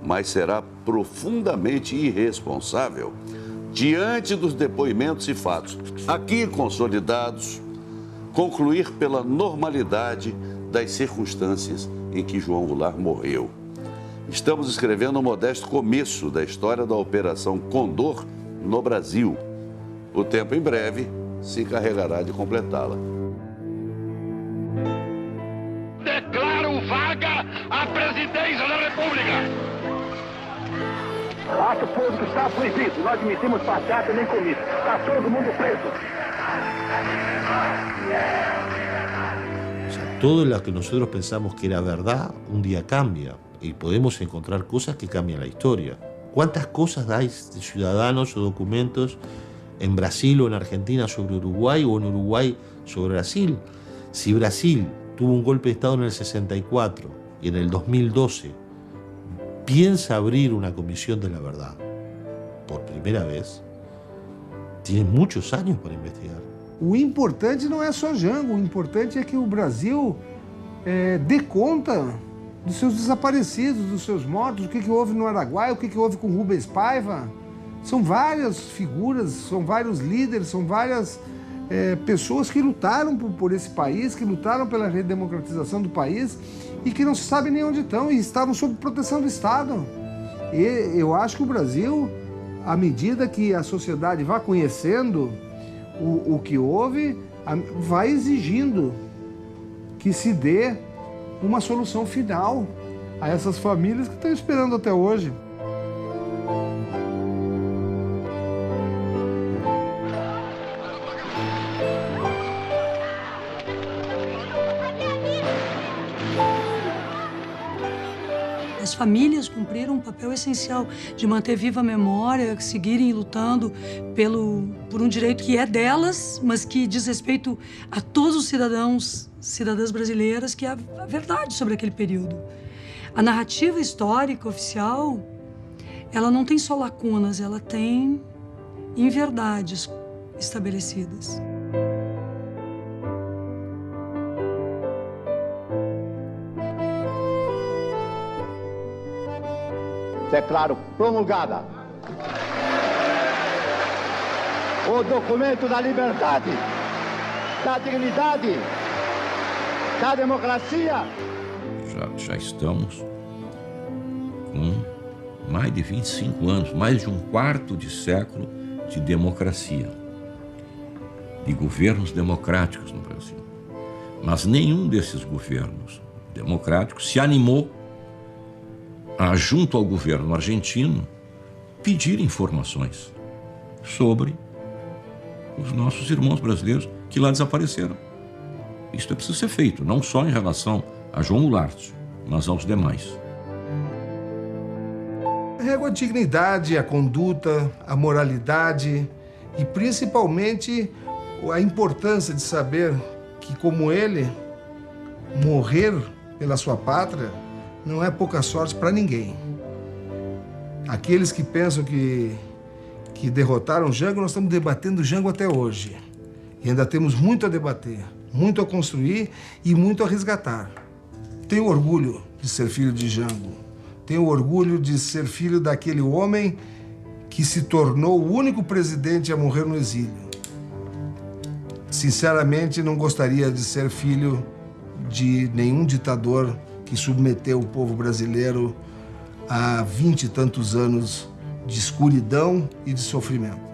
mas será profundamente irresponsável diante dos depoimentos e fatos aqui consolidados, concluir pela normalidade das circunstâncias em que João Goulart morreu. Estamos escrevendo um modesto começo da história da Operação Condor no Brasil. O tempo em breve se encarregará de completá-la. Declaro vaga a presidência da República. Ato público está proibido. Não admitimos passeata nem comício. Está todo mundo preso. O sea, todo lo que nosotros pensamos que era verdad, un día cambia. Y podemos encontrar cosas que cambian la historia. ¿Cuántas cosas hay de ciudadanos o documentos en Brasil o en Argentina sobre Uruguay o en Uruguay sobre Brasil? Si Brasil tuvo un golpe de Estado en el 64 y en el 2012 piensa abrir una comisión de la verdad por primera vez, tiene muchos años para investigar. O importante não é só Jango, o importante é que o Brasil dê conta dos seus desaparecidos, dos seus mortos, o que houve no Araguaia, o que houve com Rubens Paiva. São várias figuras, são vários líderes, são várias pessoas que lutaram por esse país, que lutaram pela redemocratização do país e que não se sabe nem onde estão e estavam sob proteção do Estado. E eu acho que o Brasil, à medida que a sociedade vai conhecendo o que houve, vai exigindo que se dê uma solução final a essas famílias que estão esperando até hoje. As famílias cumpriram um papel essencial de manter viva a memória, seguirem lutando por um direito que é delas, mas que diz respeito a todos os cidadãs brasileiras, que é a verdade sobre aquele período. A narrativa histórica oficial, ela não tem só lacunas, ela tem inverdades estabelecidas. Declaro promulgada o documento da liberdade, da dignidade, da democracia. Já estamos com mais de 25 anos, mais de um quarto de século de democracia, de governos democráticos no Brasil. Mas nenhum desses governos democráticos se animou a, junto ao governo argentino, pedir informações sobre os nossos irmãos brasileiros que lá desapareceram. Isso é preciso ser feito, não só em relação a João Goulart, mas aos demais. Carrego a dignidade, a conduta, a moralidade e principalmente a importância de saber que, como ele, morrer pela sua pátria não é pouca sorte para ninguém. Aqueles que pensam que derrotaram Jango, nós estamos debatendo Jango até hoje. E ainda temos muito a debater, muito a construir e muito a resgatar. Tenho orgulho de ser filho de Jango. Tenho orgulho de ser filho daquele homem que se tornou o único presidente a morrer no exílio. Sinceramente, não gostaria de ser filho de nenhum ditador que submeteu o povo brasileiro a 20 e tantos anos de escuridão e de sofrimento.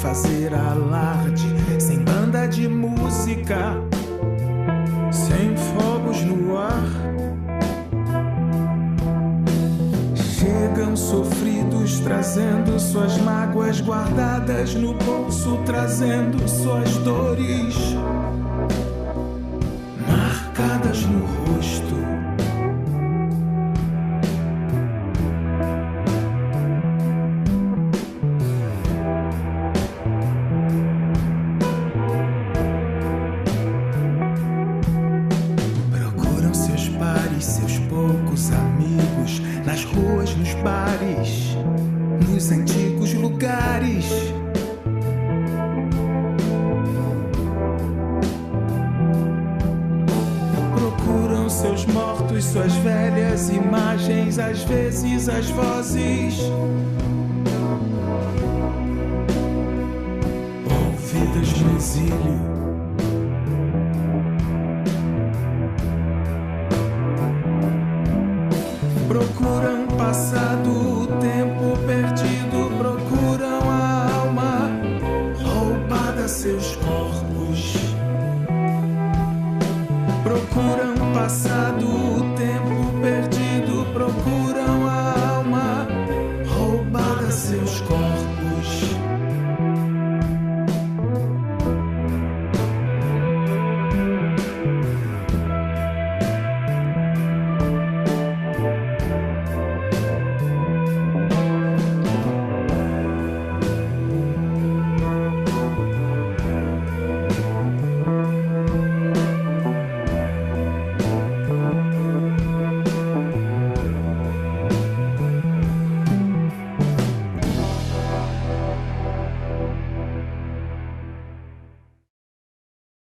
Fazer alarde, sem banda de música, sem fogos no ar. Chegam sofridos, trazendo suas mágoas guardadas no bolso, trazendo suas dores marcadas no rosto. Seus poucos amigos, nas ruas, nos bares, nos antigos lugares. Procuram seus mortos, suas velhas imagens, às vezes as vozes ouvidas no exílio. Procuram passado, o tempo perdido, procuram a alma roubada, seus corpos. Procuram passado, o